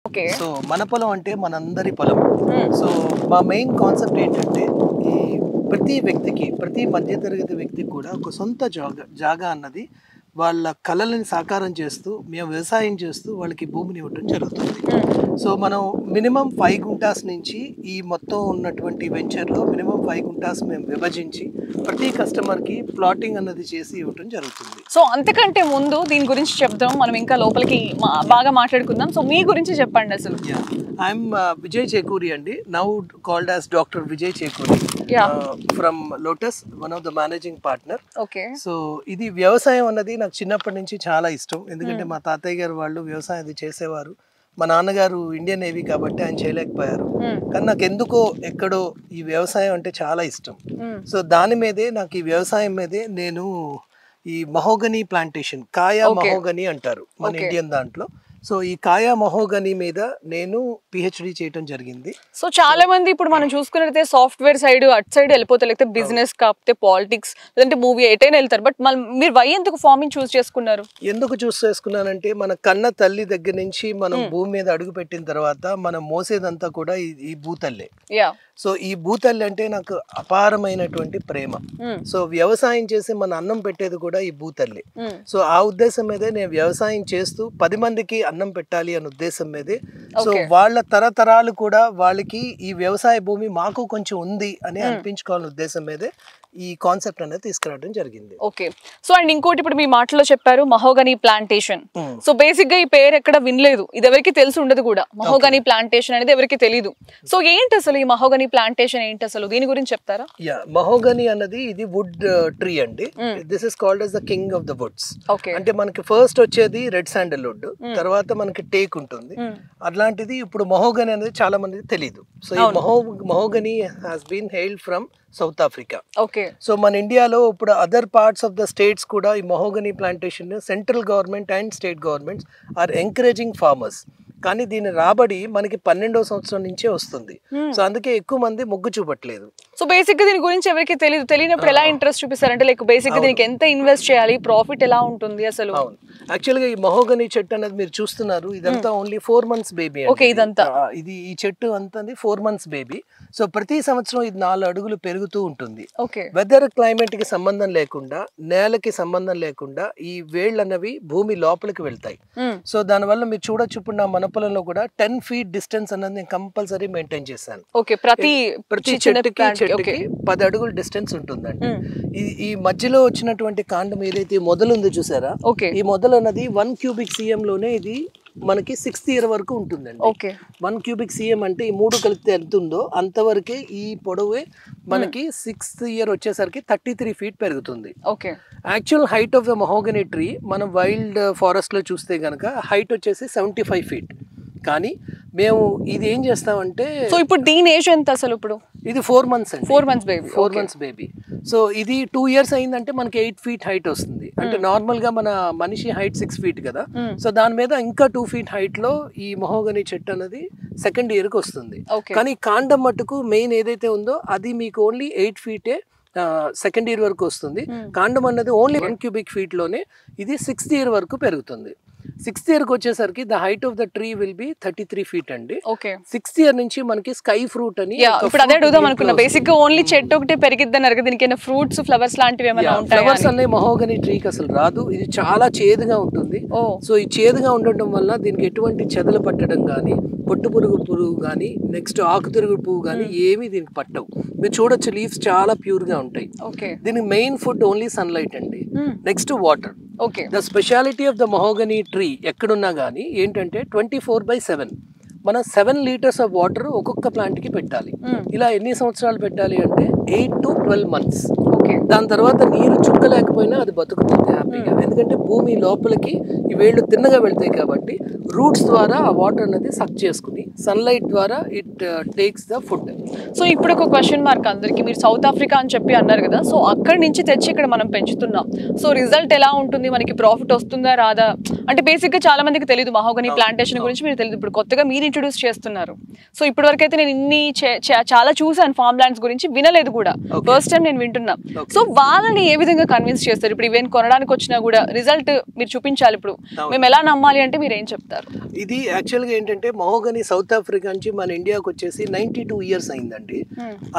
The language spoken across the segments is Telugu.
ఓకే. సో మన పొలం అంటే మనందరి పొలం. సో మా మెయిన్ కాన్సెప్ట్ ఏంటంటే ఈ ప్రతి వ్యక్తికి, ప్రతి మధ్యతరగతి వ్యక్తికి కూడా ఒక సొంత జాగా అన్నది వాళ్ళ కళలను సాకారం చేస్తూ మేము వ్యవసాయం చేస్తూ వాళ్ళకి భూమిని ఇవ్వడం జరుగుతుంది. సో మనం మినిమం 5 గుంటాస్ నుంచి ఈ మొత్తం ఉన్నటువంటి వెంచర్లో మినిమం 5 గుంటాస్ మేము విభజించి ప్రతి కస్టమర్కి ప్లాటింగ్ అన్నది చేసి ఇవ్వడం జరుగుతుంది. సో అంతకంటే ముందు దీని గురించి చెప్దాం, మనం ఇంకా లోపలికి బాగా మాట్లాడుకుందాం. సో మీ గురించి చెప్పండి అసలు. ఐఎమ్ విజయ్ చేకూరి అండి, now called as doctor Vijay Chekuri from lotus, one of the managing partner. Okay. So ఇది వ్యవసాయం అన్నది నాకు చిన్నప్పటి నుంచి చాలా ఇష్టం, ఎందుకంటే మా తాతయ్య గారు వాళ్ళు వ్యవసాయం అది చేసేవారు. మా నాన్నగారు ఇండియన్ నేవీ కాబట్టి ఆయన చేయలేకపోయారు, కానీ నాకు ఎందుకో ఎక్కడో ఈ వ్యవసాయం అంటే చాలా ఇష్టం. సో దాని మీదే నాకు ఈ వ్యవసాయం మీదే నేను ఈ మహోగనీ ప్లాంటేషన్, కాయా మహోగనీ అంటారు మన ఇండియన్ దాంట్లో. సో ఈ కాయా మహోగనీ మీద నేను పిహెచ్డి చేయటం జరిగింది. సో చాలా మంది ఇప్పుడు మనం చూసుకున్నట్లయితే సాఫ్ట్వేర్ సైడ్ అటు సైడ్ వెళ్ళిపోతారు, లేకపోతే బిజినెస్ కాకపోతే పాలిటిక్స్ లేదంటే మూవీ ఎటైనా వెళ్తారు. బట్ మీరు వై ఎందుకు ఫార్మింగ్ చూస్ చేసుకున్నారు? ఎందుకు చూస్ చేసుకున్నానంటే మన కన్న తల్లి దగ్గర నుంచి మనం భూమి మీద అడుగు పెట్టిన తర్వాత మనం మోసేదంతా కూడా ఈ భూతల్లే. సో ఈ భూతల్లి అంటే నాకు అపారమైనటువంటి ప్రేమ. సో వ్యవసాయం చేసి మన అన్నం పెట్టేది కూడా ఈ భూతల్లి. సో ఆ ఉద్దేశం మీదే నేను వ్యవసాయం చేస్తూ 10 మందికి అన్నం పెట్టాలి అనే ఉద్దేశం మీదే. సో వాళ్ళ తరతరాలు కూడా వాళ్ళకి ఈ వ్యవసాయ భూమి మాకు కొంచెం ఉంది అని అనిపించుకోవాలనే ఉద్దేశం మీదే ఈ కాన్సెప్ట్ అనేది తీసుకురావడం జరిగింది. ఓకే. సో అండ్ ఇంకోటి, ఇప్పుడు మీ మాటలో చెప్పారు మహోగనీ ప్లాంటేషన్. సో బేసిక్ గా ఈ పేరు ఎక్కడ వినలేదు, ఇది ఎవరికి తెలిసి ఉండదు కూడా. మహోగనీ ప్లాంటేషన్ అనేది ఎవరికి తెలియదు. సో ఏంటి అసలు ఈ మహోగనీ ప్లాంటేషన్ ఏంటి అసలు, దీని గురించి చెప్తారా? మహోగనీ అన్నది ఇది వుడ్ ట్రీ అండి. This is called as the king of the Woods. అంటే మనకి ఫస్ట్ వచ్చేది రెడ్ శాండల్వుడ్, తర్వాత మనకి టేక్ ఉంటుంది. అట్లాంటిది ఇప్పుడు మహోగనీ అనేది చాలా మందికి తెలియదు. సో ఈ mahogany has been hailed from South Africa. Okay. So మన ఇండియాలో ఇప్పుడు other parts of the states కూడా ఈ mahogany plantation central government and state governments are encouraging farmers. కానీ దీని రాబడి మనకి 12వ సంవత్సరం నుంచే వస్తుంది. సో అందుకే ఎక్కువ మంది మొగ్గు చూపట్లేదు. సో బేసిక్ గా దీని గురించి ఎవరికి తెలియదు, తెలియనప్పుడు ఎలా ఇంట్రెస్ట్ చూపిస్తారంటే లైక్ బేసిక్ గా దీనికి ఎంత ఇన్వెస్ట్ చేయాలి, ప్రాఫిట్ ఎలా ఉంటుంది అసలు? అవును, యాక్చువల్ గా ఈ మహోగనీ చెట్టు అనేది మీరు చూస్తున్నారు, ఇదంతా ఓన్లీ 4 months బేబీ. ఓకే. ఇదంతా ఈ చెట్టు అంతా 4 months బేబీ. సో ప్రతి సంవత్సరం ఇది 4 అడుగులు పెరుగుతూ ఉంటుంది. ఓకే. వెదర్ క్లైమేట్ కి సంబంధం లేకుండా, నేలకి సంబంధం లేకుండా ఈ వేళ్ళు అన్నవి భూమి లోపలికి వెళ్తాయి. సో దానివల్ల మీరు చూడొచ్చు, ఇప్పుడు నా మన పొలంలో కూడా 10 feet డిస్టెన్స్ అన్నది నేను కంపల్సరీ మెయింటైన్ చేశాను. ఓకే. ప్రతి చెట్టుకి 10 అడుగుల డిస్టెన్స్ ఉంటుందండి. ఈ మధ్యలో వచ్చినటువంటి కాండం ఏదైతే మొదలు ఉందో చూసారా, ఈ మొదలు అన్నది 1 cubic cm లోనే ఇది మనకి 6th year వరకు ఉంటుందండి. 1 cubic cm అంటే ఈ 3 కలిపితే ఎంత ఉందో అంతవరకే ఈ పొడవే మనకి 6th year వచ్చేసరికి 33 feet పెరుగుతుంది. Actual height of the mahogany tree మనం వైల్డ్ ఫారెస్ట్ లో చూస్తే గనక హైట్ వచ్చేసి 75 feet. కానీ మేము ఇది ఏం చేస్తామంటే, సో ఇప్పుడు దీని ఏజ్ ఎంత అసలు? ఇప్పుడు ఇది 4 months అండి. 4 months baby. 4 months baby. So ఇది 2 years అయిందంటే మనకి 8 feet హైట్ వస్తుంది. అంటే నార్మల్ గా మన మనిషి హైట్ 6 feet కదా. సో దాని మీద ఇంకా 2 feet హైట్ లో ఈ మహోగనీ చెట్టు అనేది 2nd year కి వస్తుంది. కానీ కాండం మట్టుకు మెయిన్ ఏదైతే ఉందో అది మీకు ఓన్లీ 8 feet 2nd year వరకు వస్తుంది. కాండం అన్నది ఓన్లీ 1 cubic feet లోనే ఇది 6th year వరకు పెరుగుతుంది. 6th year కి వచ్చేసరికి the height of the tree will be 33 feet అండి. 6th year నుంచి మనకి స్కై ఫ్రూట్ అని, ఇప్పుడు అదే అడుగుదాం అనుకున్నా. బేసిక్ గా ఓన్లీ చెట్టు ఒకటే పెరిగిద్ది అన్నారు, దీనికి ఫ్రూట్స్ ఫ్లవర్స్ లాంటివి ఏమైనా ఉంటాయా? ఫ్లవర్స్ అనే మహోగనీ ట్రీకి అసలు రాదు, ఇది చాలా చేదుగా ఉంటుంది. సో ఈ చేదుగా ఉండటం వల్ల దీనికి ఎటువంటి చెదలు పట్టడం కానీ, పొట్టు పురుగు కానీ, నెక్స్ట్ ఆకుతిరుగు పువ్వు కానీ ఏమీ దీనికి పట్టవు. మీరు చూడొచ్చు, లీవ్స్ చాలా ప్యూర్ గా ఉంటాయి. దీనికి మెయిన్ ఫుడ్ ఓన్లీ సన్లైట్ అండి. Next water. The speciality of the mahogany tree ఎక్కడున్నా కానీ ఏంటంటే 24/7 మనం 7 liters ఆఫ్ వాటర్ ఒక్కొక్క ప్లాంట్ కి పెట్టాలి. ఇలా ఎన్ని సంవత్సరాలు పెట్టాలి అంటే 8 to 12 months. దాని తర్వాత నీరు చుక్క లేకపోయినా అది బతుకుతుంది హ్యాపీగా, ఎందుకంటే భూమి లోపలికి ఈ వేళ్ళు తిన్నగా వెళ్తాయి కాబట్టి రూట్స్ ద్వారా ఆ వాటర్ అనేది సక్ చేసుకుని సన్లైట్ ద్వారా it takes the food. So ఇప్పుడు ఒక క్వశ్చన్ మార్క్ అందరికి, మీరు సౌత్ ఆఫ్రికా అని చెప్పి అన్నారు కదా, సో అక్కడి నుంచి తెచ్చి ఇక్కడ మనం పెంచుతున్నాం. సో రిజల్ట్ ఎలా ఉంటుంది, మనకి ప్రాఫిట్ వస్తుందా రాదా? అంటే బేసిక్ గా చాలా మందికి తెలియదు మహోగనీ ప్లాంటేషన్ గురించి, మీరు తెలియదు, ఇప్పుడు కొత్తగా మీరు ఇంట్రొడ్యూస్ చేస్తున్నారు. సో ఇప్పటి వరకు అయితే నేను ఇన్ని చాలా చూసాను, ఫార్మ్ ల్యాండ్స్ గురించి వినలేదు కూడా, ఫస్ట్ టైం నేను వింటున్నా. సో వాళ్ళని ఏ విధంగా కన్విన్స్ చేస్తారు? ఇప్పుడు ఈవెన్ కొనడానికి వచ్చినా కూడా రిజల్ట్ మీరు చూపించాలి, ఇప్పుడు మేము ఎలా నమ్మాలి అంటే మీరు ఏం చెప్తారు? ఇది యాక్చువల్ గా ఏంటంటే మహోగని సౌత్ ఆఫ్రికా నుంచి మన ఇండియాకి వచ్చేసి 92 years అయిందండి.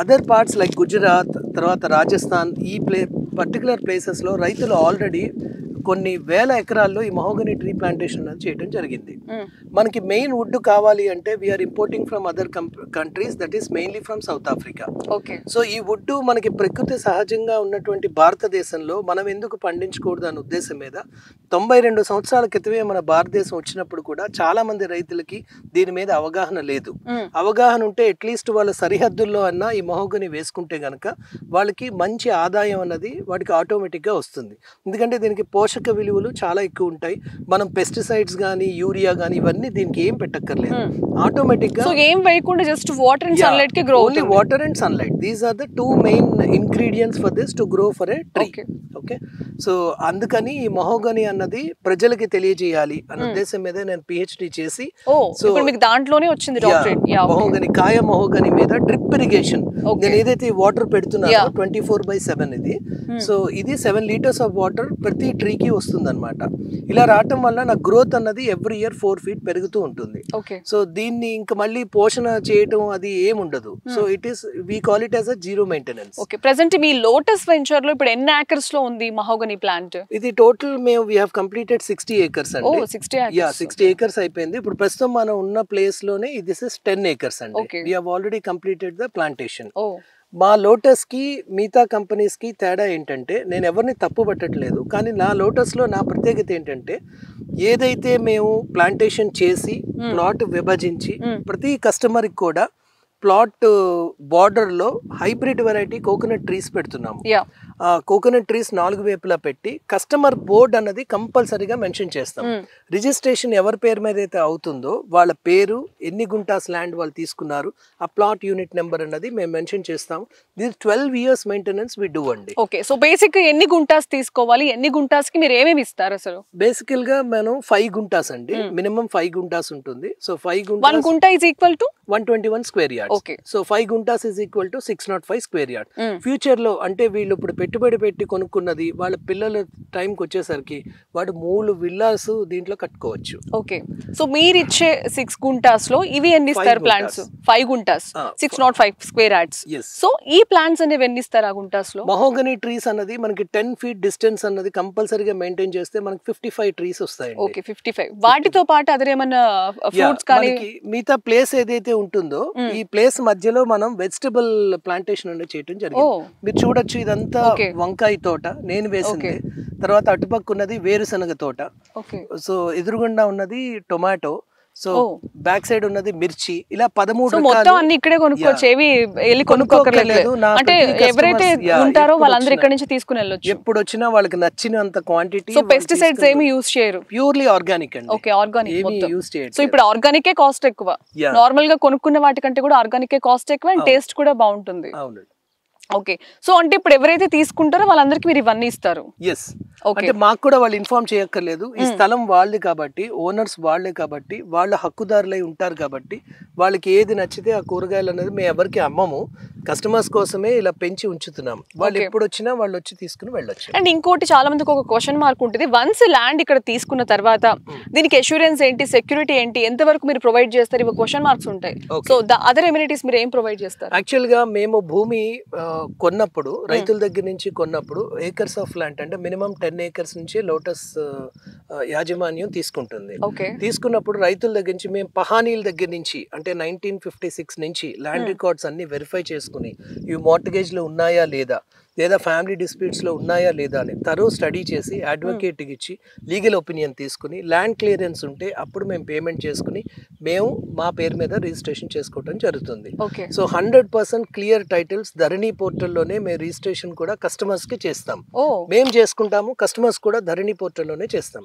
అదర్ పార్ట్స్ లైక్ గుజరాత్, తర్వాత రాజస్థాన్, ఈ పర్టికులర్ ప్లేసెస్ లో రైతులు ఆల్రెడీ కొన్ని వేల ఎకరాల్లో ఈ మహోగని ట్రీ ప్లాంటేషన్ అనేది చేయడం జరిగింది. మనకి మెయిన్ వుడ్ కావాలి అంటే we are importing from other countries, that is mainly from South Africa. So ఈ వుడ్ మనకి ప్రకృతి సహజంగా ఉన్నటువంటి భారతదేశంలో మనం ఎందుకు పండించకూడదు అనే ఉద్దేశం మీద 92 సంవత్సరాల క్రితమే మన భారతదేశం వచ్చినప్పుడు కూడా చాలా మంది రైతులకి దీని మీద అవగాహన లేదు. అవగాహన ఉంటే అట్లీస్ట్ వాళ్ళ సరిహద్దుల్లో అన్నా ఈ మహోగని వేసుకుంటే గనక వాళ్ళకి మంచి ఆదాయం అన్నది వాడికి ఆటోమేటిక్గా వస్తుంది. ఎందుకంటే దీనికి పోషక విలువలు చాలా ఎక్కువ ఉంటాయి. మనం పెస్టిసైడ్స్ గానీ యూరియా గానీ ఇవన్నీ దీనికి ఏం పెట్టక్కర్లేదు, ఆటోమేటిక్ గా ఏం వేయకుండా జస్ట్ వాటర్ అండ్ సన్లైట్ కి గ్రో అవుతుంది. Only water and sunlight, these are the 2 main ingredients for this to grow for a tree. Okay, so అందుకని ఈ మహోగని అన్నది ప్రజలకి తెలియజేయాలి అనే ఉద్దేశం మీద నేను పిహెచ్డి చేసి, సో మీకు దాంట్లోనే వచ్చింది డాక్టరేట్. మహోగని, కాయ మహోగని మీద డ్రిప్ ఇరిగేషన్, నేను ఏదైతే వాటర్ పెడుతున్నానో 24/7 ఇది. సో ఇది 7 liters ఆఫ్ వాటర్ ప్రతి ట్రీకి వస్తుంది అనమాట. ఇలా రావటం వల్ల నా గ్రోత్ అన్నది ఎవ్రీ ఇయర్ 4 feet పెరుగుతూ ఉంటుంది. సో దీన్ని ఇంకా మళ్ళీ పోషణ చేయటం అది ఏముండదు. So it is, we call it as a zero maintenance. Okay, present మీ లోటస్ వెంచర్ లో ఇప్పుడు ఎన్ని ఏకర్స్ లో ఉంది మహోగని ప్లాంట్? ఇది టోటల్ మేము వి హావ్ కంప్లీటెడ్ 60 acres అండి. 60 acres అయిపోయింది. ఇప్పుడు ప్రస్తుతం మనం ఉన్న ప్లేస్ లోనే దిస్ ఇస్ 10 acres అండి. We have already completed the plantation. మా లోటస్కి మిగతా కంపెనీస్కి తేడా ఏంటంటే, నేను ఎవరిని తప్పు పట్టట్లేదు, కానీ నా లోటస్లో నా ప్రత్యేకత ఏంటంటే, ఏదైతే మేము ప్లాంటేషన్ చేసి ప్లాట్ విభజించి ప్రతి కస్టమర్కి కూడా ప్లాట్ బార్డర్లో హైబ్రిడ్ వెరైటీ కోకోనట్ ట్రీస్ పెడుతున్నాము. కోకోనట్ ట్రీస్ 4 వైపులా పెట్టి కస్టమర్ బోర్డ్ అన్నది కంపల్సరీగా మెన్షన్ చేస్తాం. రిజిస్ట్రేషన్ ఎవరి పేరు మీద అయితే అవుతుందో వాళ్ళ పేరు, ఎన్ని గుంటాస్ ల్యాండ్ వాళ్ళు తీసుకున్నారు, ఆ ప్లాట్ యూనిట్ నెంబర్ అన్నది మేము మెన్షన్ చేస్తాము. This 12 years maintenance we do అండి. ఓకే, సో బేసిక్ ఎన్ని గుంటాస్ తీసుకోవాలి, ఎన్ని గుంటాస్ కి మీరు ఏమేమి ఇస్తారు అసలు? బేసికల్ గా మనం 5 గుంటాస్ అండి, మినిమం 5 గుంటాస్ ఉంటుంది. So 5 guntas, 1 gunta is equal to 121 square yards. Okay. So 5 guntas is equal to 605 square yards. Future లో అంటే వీళ్ళు ఇప్పుడు పెట్టుబడి పెట్టి కొనుక్కున్నది వాళ్ళ పిల్లల టైంకి వచ్చేసరికి వాడు 3 విల్లాస్ దీంట్లో కట్టుకోవచ్చు. ఓకే, సో మీరు ఇచ్చే 6 గుంటాస్ లో ఇవి ఎన్ని ఇస్తారు plants? 5 guntas 605 square yards. So ఈ ప్లాంట్స్ అనేవి ఎన్ని ఇస్తారు ఆ గుంటాస్ లో? మహోగని ట్రీస్ అన్నది మనకి 10 feet డిస్టెన్స్ అన్నది కంపల్సరీగా మెయింటైన్ చేస్తే మనకి 55 ట్రీస్ వస్తాయి. ఓకే, 55. వాటితో పాటు అదేమన్నా ఫ్రూట్స్ కానీ మిగతా ప్లేస్ ఏదైతే ఉంటుందో ఈ ప్లేస్ మధ్యలో మనం వెజిటబుల్ ప్లాంటేషన్ అనేది చేయడం జరిగింది. మీరు చూడొచ్చు, ఇదంతా వంకాయ తోట నేను వేసింది. తర్వాత అటుపక్క ఉన్నది వేరుశనగ తోట. సో ఎదురుగుండా ఉన్నది టొమాటో. సో బ్యాక్ సైడ్ ఉన్నది మిర్చి. ఇలా 13 మొత్తం అన్ని ఇక్కడే కొనుక్కోవచ్చు, ఏవి వెళ్ళి కొనుక్కోకర్లేదు. అంటే ఎవరైతే ఉంటారో వాళ్ళందరూ ఇక్కడ నుంచి తీసుకుని వెళ్ళొచ్చు. ఎప్పుడు వచ్చినా వాళ్ళకి నచ్చినంత క్వాంటిటీ. సో పెస్టిసైడ్స్ ఏమి యూజ్ చేయరు, ప్యూర్లీ ఆర్గానిక్ అండి. ఓకే, ఆర్గానిక్ యూజ్ చేయరు. సో ఇప్పుడు ఆర్గానిక్ కాస్ట్ ఎక్కువ, నార్మల్ గా కొనుక్కున్న వాటికంటే కూడా ఆర్గానిక్ కాస్ట్ ఎక్కువ అండ్ టేస్ట్ కూడా బాగుంటుంది. అవును. ఓకే, సో అంటే ఇప్పుడు ఎవరైతే తీసుకుంటారో వాళ్ళందరికీ మీరు ఇవన్నీ ఇస్తారు? ఎస్, అంటే మాకు కూడా వాళ్ళు ఇన్ఫార్మ్ చేయక్కర్లేదు. ఈ స్థలం వాళ్ళది కాబట్టి, ఓనర్స్ వాళ్ళే కాబట్టి, వాళ్ళ హక్కుదారులై ఉంటారు కాబట్టి వాళ్ళకి ఏది నచ్చితే ఆ కూరగాయలు అనేది మేము ఎవరికి అమ్మము, కస్టమర్స్ కోసమే ఇలా పెంచి ఉంచుతున్నాం. వాళ్ళు ఎప్పుడు వచ్చినా వాళ్ళు వచ్చి తీసుకుని వెళ్ళొచ్చు. అండ్ ఇంకోటి చాలా మందికి ఒక క్వశ్చన్ మార్క్ ఉంటుంది, వన్స్ ల్యాండ్ ఇక్కడ తీసుకున్న తర్వాత దీనికి అష్యూరెన్స్ ఏంటి, సెక్యూరిటీ ఏంటి, ఎంత వరకు మీరు ప్రొవైడ్ చేస్తారు, ఇవి క్వశ్చన్ మార్క్స్ ఉంటాయి. సో అదర్ ఎమ్యూనిటీస్ మీరు ఏం ప్రొవైడ్ చేస్తారు? యాక్చువల్ గా మేము భూమి కొన్నప్పుడు, రైతుల దగ్గర నుంచి కొన్నప్పుడు ఏకర్స్ ఆఫ్ ల్యాండ్ అంటే మినిమం 10 acres నుంచి లోటస్ యాజమాన్యం తీసుకుంటుంది. తీసుకున్నప్పుడు రైతుల దగ్గర నుంచి మేము పహానీల దగ్గర నుంచి అంటే 1956 నుంచి ల్యాండ్ రికార్డ్స్ అన్ని వెరిఫై చేసుకుని ఇవి మార్టగేజ్ లో ఉన్నాయా లేదా, లేదా ఫ్యామిలీ డిస్ప్యూట్స్లో ఉన్నాయా లేదా అని తరో స్టడీ చేసి అడ్వకేట్కి ఇచ్చి లీగల్ ఒపీనియన్ తీసుకుని ల్యాండ్ క్లియరెన్స్ ఉంటే అప్పుడు మేము పేమెంట్ చేసుకుని మేము మా పేరు మీద రిజిస్ట్రేషన్ చేసుకోవడం జరుగుతుంది. సో 100% క్లియర్ టైటిల్స్ ధరణి పోర్టల్లోనే మేము రిజిస్ట్రేషన్ కూడా కస్టమర్స్కి చేస్తాం. మేము చేసుకుంటాము, కస్టమర్స్ కూడా ధరణి పోర్టల్లోనే చేస్తాం.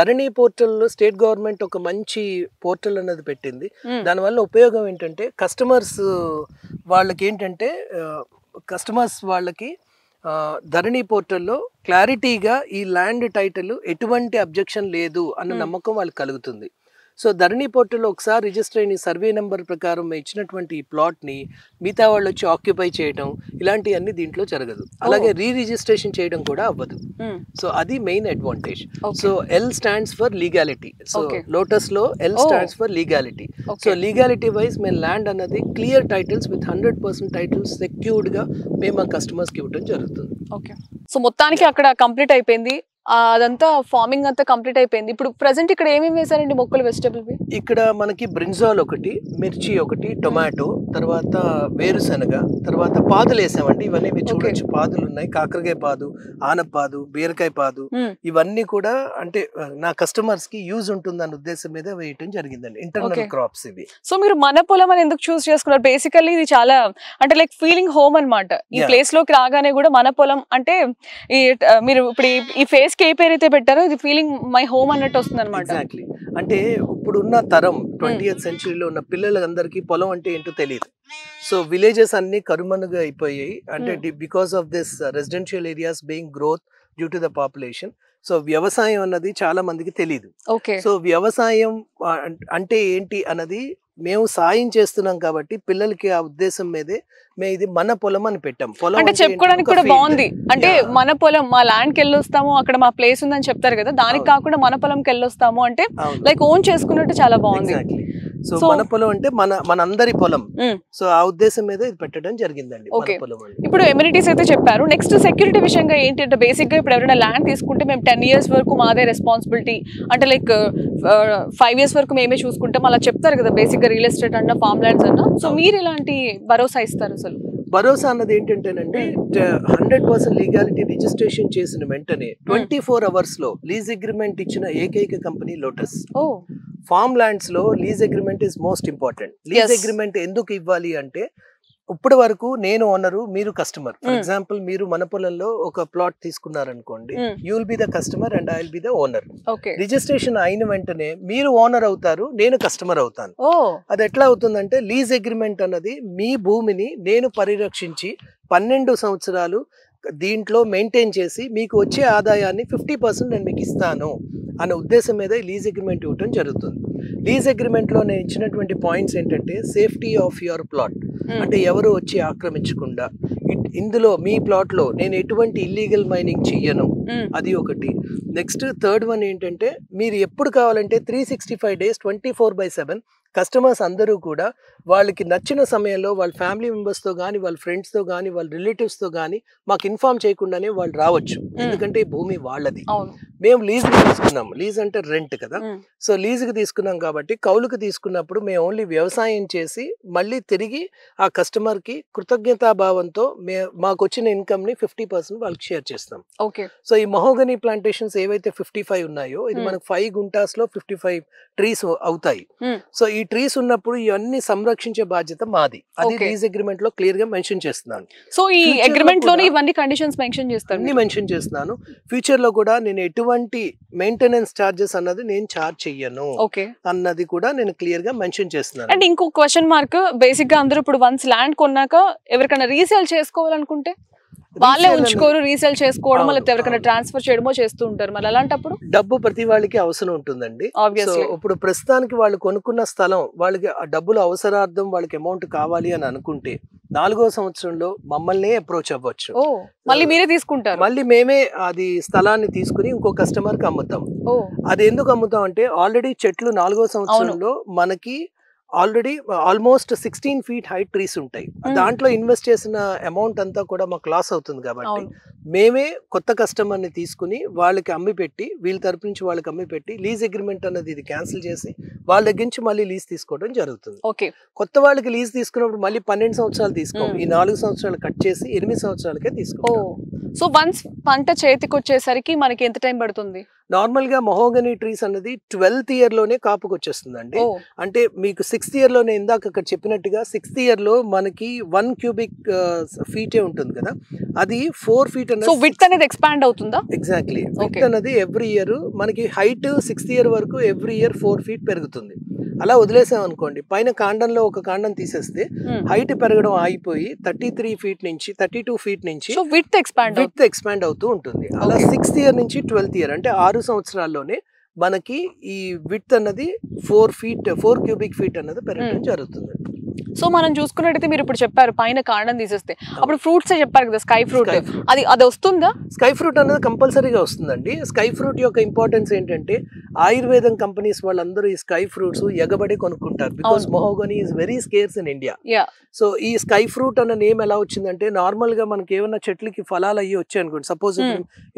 ధరణి పోర్టల్లో స్టేట్ గవర్నమెంట్ ఒక మంచి పోర్టల్ అనేది పెట్టింది. దానివల్ల ఉపయోగం ఏంటంటే కస్టమర్స్ వాళ్ళకి ధరణి పోర్టల్లో క్లారిటీగా ఈ ల్యాండ్ టైటిల్ ఎటువంటి అబ్జెక్షన్ లేదు అన్న నమ్మకం వాళ్ళకి కలుగుతుంది. సో ధరణి పోర్టల్లో ఒకసారి రిజిస్టర్ అయిన సర్వే నెంబర్ ప్రకారం ఇచ్చినటువంటి ఈ ప్లాట్ని మిగతా వాళ్ళు వచ్చి ఆక్యుపై చేయడం ఇలాంటివన్నీ దీంట్లో జరగదు. అలాగే రిజిస్ట్రేషన్ చేయడం కూడా అవ్వదు. సో అది main advantage. So L stands for legality. So Lotus లో L stands for legality. So legality wise మేము ల్యాండ్ అన్నది clear titles with 100% titles secured గా మేము మా కస్టమర్స్ కి ఇవ్వడం జరుగుతుంది. ఓకే. సో మొత్తానికి అక్కడ కంప్లీట్ అయిపోయింది, అదంతా ఫార్మింగ్ అంతా కంప్లీట్ అయిపోయింది. ఇప్పుడు ప్రెసెంట్ ఇక్కడ ఏమేమి వేసారండి మొక్కలు, వెజిటబుల్? ఇక్కడ మనకి బ్రింజాల్ ఒకటి, మిర్చి ఒకటి, టొమాటో, తర్వాత వేరుశనగ, తర్వాత పాదులు వేసామండి. ఇవన్నీ మీరు చూడొచ్చు, పాదులు ఉన్నాయి. కాకరకాయ పాదు, ఆనపాదు, బీరకాయ పాదు, ఇవన్నీ కూడా అంటే నా కస్టమర్స్ కి యూజ్ ఉంటుందన్న ఉద్దేశం మీద వేయటం జరిగిందండి. ఇంటర్నల్ క్రాప్స్ ఇవి. సో మీరు మన పొలం అని ఎందుకు చూస్ చేసుకున్నారు? బేసికల్లీ ఇది చాలా అంటే లైక్ ఫీలింగ్ హోమ్ అన్నమాట. ఈ ప్లేస్ లోకి రాగానే కూడా మన పొలం అంటే మీరు ఇప్పుడు ఈ ఫేస్ కి ఏ పేరు అయితే పెట్టారో ఇది ఫీలింగ్ మై హోమ్ అన్నట్టు వస్తుంది అనమాట. ఎగ్జాక్ట్లీ. అంటే ఇప్పుడున్న తరం 20th centuryలో ఉన్న పిల్లలందరికీ పొలం అంటే ఏంటో తెలియదు. సో విలేజెస్ అన్ని కరుమనుగా అయిపోయాయి. అంటే because of this residential areas being growth due to the population. So వ్యవసాయం అన్నది చాలా మందికి తెలియదు. సో వ్యవసాయం అంటే ఏంటి అన్నది మేము సాయం చేస్తున్నాం కాబట్టి పిల్లలకి ఆ ఉద్దేశం మీదే మేము ఇది మన పొలం అని పెట్టాం. పొలం అంటే చెప్పుకోవడానికి కూడా బాగుంది. అంటే మన పొలం, మా ల్యాండ్కి వెళ్ళొస్తాము, అక్కడ మా ప్లేస్ ఉందని చెప్తారు కదా, దానికి కాకుండా మన పొలంకి వెళ్ళొస్తాము అంటే లైక్ ఓన్ చేసుకున్నట్టు చాలా బాగుంది. సో మన పొలం అంటే మనందరి పొలం. సో ఆ ఉద్దేశం మీద ఇది పెట్టడం జరిగిందండి. ఇప్పుడు ఎమ్యూనిటీస్ అయితే చెప్పారు. నెక్స్ట్ సెక్యూరిటీ విషయంగా ఏంటి అంటే బేసిక్ గా ఇప్పుడు ఎవరైనా ల్యాండ్ తీసుకుంటే మేము 10 years వరకు మాదే రెస్పాన్సిబిలిటీ, అంటే లైక్ 5 years వరకు మేమే చూసుకుంటాం అలా చెప్తారు కదా బేసిక్ గా రియల్ ఎస్టేట్ అన్న, ఫార్మ్ ల్యాండ్స్ అన్న. సో మీరు ఎలాంటి భరోసా ఇస్తారు? అసలు భరోసా అన్నది ఏంటంటేనండి 100% లీగాలిటీ రిజిస్ట్రేషన్ చేసిన వెంటనే 24 hours లో లీజ్ అగ్రిమెంట్ ఇచ్చిన ఏకైక కంపెనీ లోటస్. ఫార్మ్ ల్యాండ్స్ లో lease agreement is most important. Lease agreement ఎందుకు ఇవ్వాలి అంటే ఇప్పటి వరకు నేను ఓనరు, మీరు కస్టమర్. ఫర్ ఎగ్జాంపుల్ మీరు మన పొలంలో ఒక ప్లాట్ తీసుకున్నారనుకోండి, you will be the customer and I will be the owner. Registration అయిన వెంటనే మీరు ఓనర్ అవుతారు, నేను కస్టమర్ అవుతాను. అది ఎట్లా అవుతుందంటే లీజ్ అగ్రిమెంట్ అన్నది మీ భూమిని నేను పరిరక్షించి 12 సంవత్సరాలు దీంట్లో మెయింటైన్ చేసి మీకు వచ్చే ఆదాయాన్ని 50% నేను మీకు ఇస్తాను అనే ఉద్దేశం మీద లీజ్ అగ్రిమెంట్ ఇవ్వటం జరుగుతుంది. లీజ్ అగ్రిమెంట్లో నేను ఇచ్చినటువంటి పాయింట్స్ ఏంటంటే సేఫ్టీ ఆఫ్ యువర్ ప్లాట్, అంటే ఎవరు వచ్చి ఆక్రమించకుండా, ఇందులో మీ ప్లాట్ లో నేను ఎటువంటి ఇల్లీగల్ మైనింగ్ చెయ్యను, అది ఒకటి. నెక్స్ట్ థర్డ్ వన్ ఏంటంటే మీరు ఎప్పుడు కావాలంటే 365 days 24/7 కస్టమర్స్ అందరూ కూడా వాళ్ళకి నచ్చిన సమయంలో వాళ్ళ ఫ్యామిలీ మెంబర్స్తో కానీ, వాళ్ళ ఫ్రెండ్స్తో కానీ, వాళ్ళ రిలేటివ్స్తో కానీ మాకు ఇన్ఫార్మ్ చేయకుండానే వాళ్ళు రావచ్చు. ఎందుకంటే ఈ భూమి వాళ్ళది. మేము లీజ్కి తీసుకున్నాం. లీజ్ అంటే రెంట్ కదా. సో లీజ్కి తీసుకున్నాం కాబట్టి కౌలుకి తీసుకున్నప్పుడు మేము ఓన్లీ వ్యవసాయం చేసి మళ్ళీ తిరిగి ఆ కస్టమర్కి కృతజ్ఞతాభావంతో మాకు వచ్చిన ఇన్కమ్ని 50% వాళ్ళకి షేర్ చేస్తాం. సో ఈ మహోగనీ ప్లాంటేషన్స్ ఏవైతే 55 ఉన్నాయో ఇది మనకు 5 గుంటాస్లో 55 ట్రీస్ అవుతాయి. సో ఈ ట్రీస్ ఉన్నప్పుడు ఇవన్నీ సంరక్షించే బాధ్యత మాది. అది లీజ్ అగ్రిమెంట్ లో క్లియర్ గా మెన్షన్ చేస్తున్నాను. సో ఈ అగ్రిమెంట్ లోనే ఇవన్నీ కండిషన్స్ మెన్షన్ చేస్తాను, అన్ని మెన్షన్ చేస్తున్నాను. ఫ్యూచర్ లో కూడా నేను ఎటువంటి మెయింటెనెన్స్ చార్జెస్ అన్నది నేను చార్జ్ చెయ్యను అన్నది కూడా నేను క్లియర్ గా మెన్షన్ చేస్తున్నాను. అండ్ ఇంకో క్వశ్చన్ మార్క్, బేసిక్ గా అందరూ ఇప్పుడు వన్స్ ల్యాండ్ కొన్నాక ఎవరికైనా రీసేల్ చేసుకోవాలనుకుంటే వాళ్ళే ఉంచుకోరు, రీసేల్ చేసుకోవడం మళ్ళీ ఎవరికైనా ట్రాన్స్ఫర్ చేయడమో చేస్తూ ఉంటారు. మరి అలాంటప్పుడు డబ్బు ప్రతి వాళ్ళకి అవసరం ఉంటుందండి. ఇప్పుడు ప్రస్తుతానికి వాళ్ళు కొనుక్కున్న స్థలం వాళ్ళకి ఆ డబ్బుల అవసరార్థం వాళ్ళకి అమౌంట్ కావాలి అని అనుకుంటే 4వ సంవత్సరంలో మమ్మల్ని అప్రోచ్ అవ్వచ్చు. మళ్ళీ మీరే తీసుకుంటారు. మళ్ళీ మేమే అది స్థలాన్ని తీసుకుని ఇంకో కస్టమర్ కి అమ్ముతాం. అది ఎందుకు అమ్ముతాం అంటే ఆల్రెడీ చెట్లు 4వ సంవత్సరంలో మనకి already almost 16 feet height trees ఉంటాయి. దాంట్లో ఇన్వెస్ట్ చేసిన అమౌంట్ అంతా కూడా మాకు లాస్ అవుతుంది కాబట్టి మేమే కొత్త కస్టమర్ని తీసుకుని వాళ్ళకి అమ్మి పెట్టి, వీళ్ళ తరపు నుంచి వాళ్ళకి అమ్మి పెట్టి లీజ్ అగ్రిమెంట్ అన్నది ఇది క్యాన్సిల్ చేసి వాళ్ళ దగ్గర నుంచి మళ్ళీ లీజ్ తీసుకోవడం జరుగుతుంది. కొత్త వాళ్ళకి లీజ్ తీసుకున్నప్పుడు మళ్ళీ 12 సంవత్సరాలు తీసుకోం, ఈ 4 సంవత్సరాలు కట్ చేసి 8 సంవత్సరాలకే తీసుకో. సో వన్స్ పంట చేతికి వచ్చేసరికి మనకి ఎంత టైం పడుతుంది? నార్మల్ గా మహోగనీ ట్రీస్ అన్నది 12th year లోనే కాపుకి వచ్చేస్తుందండి. అంటే మీకు 6th year లోనే ఇందాక అక్కడ చెప్పినట్టుగా 6th year లో మనకి 1 cubic feet ఉంటుంది కదా, అది 4 feet సో విడ్త్ అనేది ఎక్స్పాండ్ అవుతుందా? ఎగ్జాక్ట్లీ. విడ్త్ అనేది ఎవ్రీ ఇయర్ మనకి హైట్ 6th year వరకు ఎవ్రీ ఇయర్ 4 feet పెరుగుతుంది. అలా వదిలేసాం అనుకోండి, పైన కాండంలో ఒక కాండం తీసేస్తే హైట్ పెరగడం ఆగిపోయి 33 feet నుంచి 32 feet నుంచి విడ్త్ ఎక్స్పాండ్ అవుతూ ఉంటుంది. అలా 6th year నుంచి 12th year అంటే 6 సంవత్సరాల్లోనే మనకి ఈ విడ్త్ అన్నది 4 క్యూబిక్ ఫీట్ అన్నది పెరగడం జరుగుతుంది. సో మనం చూసుకున్నట్టయితే మీరు ఇప్పుడు చెప్పారు పైన కాండం తీసేస్తే, అప్పుడు ఫ్రూట్స్ చెప్పారు కదా, స్కై ఫ్రూట్, అది వస్తుందా? స్కై ఫ్రూట్ అనేది కంపల్సరీగా వస్తుందండి. స్కై ఫ్రూట్ యొక్క ఇంపార్టెన్స్ ఏంటంటే ఆయుర్వేదం కంపెనీస్ వాళ్ళందరూ ఈ స్కై ఫ్రూట్స్ ఎగబడి కొనుక్కుంటారు, because mahogany is very scares in India. So ఈ స్కై ఫ్రూట్ అన్న నేమ్ ఎలా వచ్చిందంటే, నార్మల్ గా మనకి ఏమన్నా చెట్లకి ఫలాలు అయ్యి వచ్చాయి అనుకోండి, సపోజ్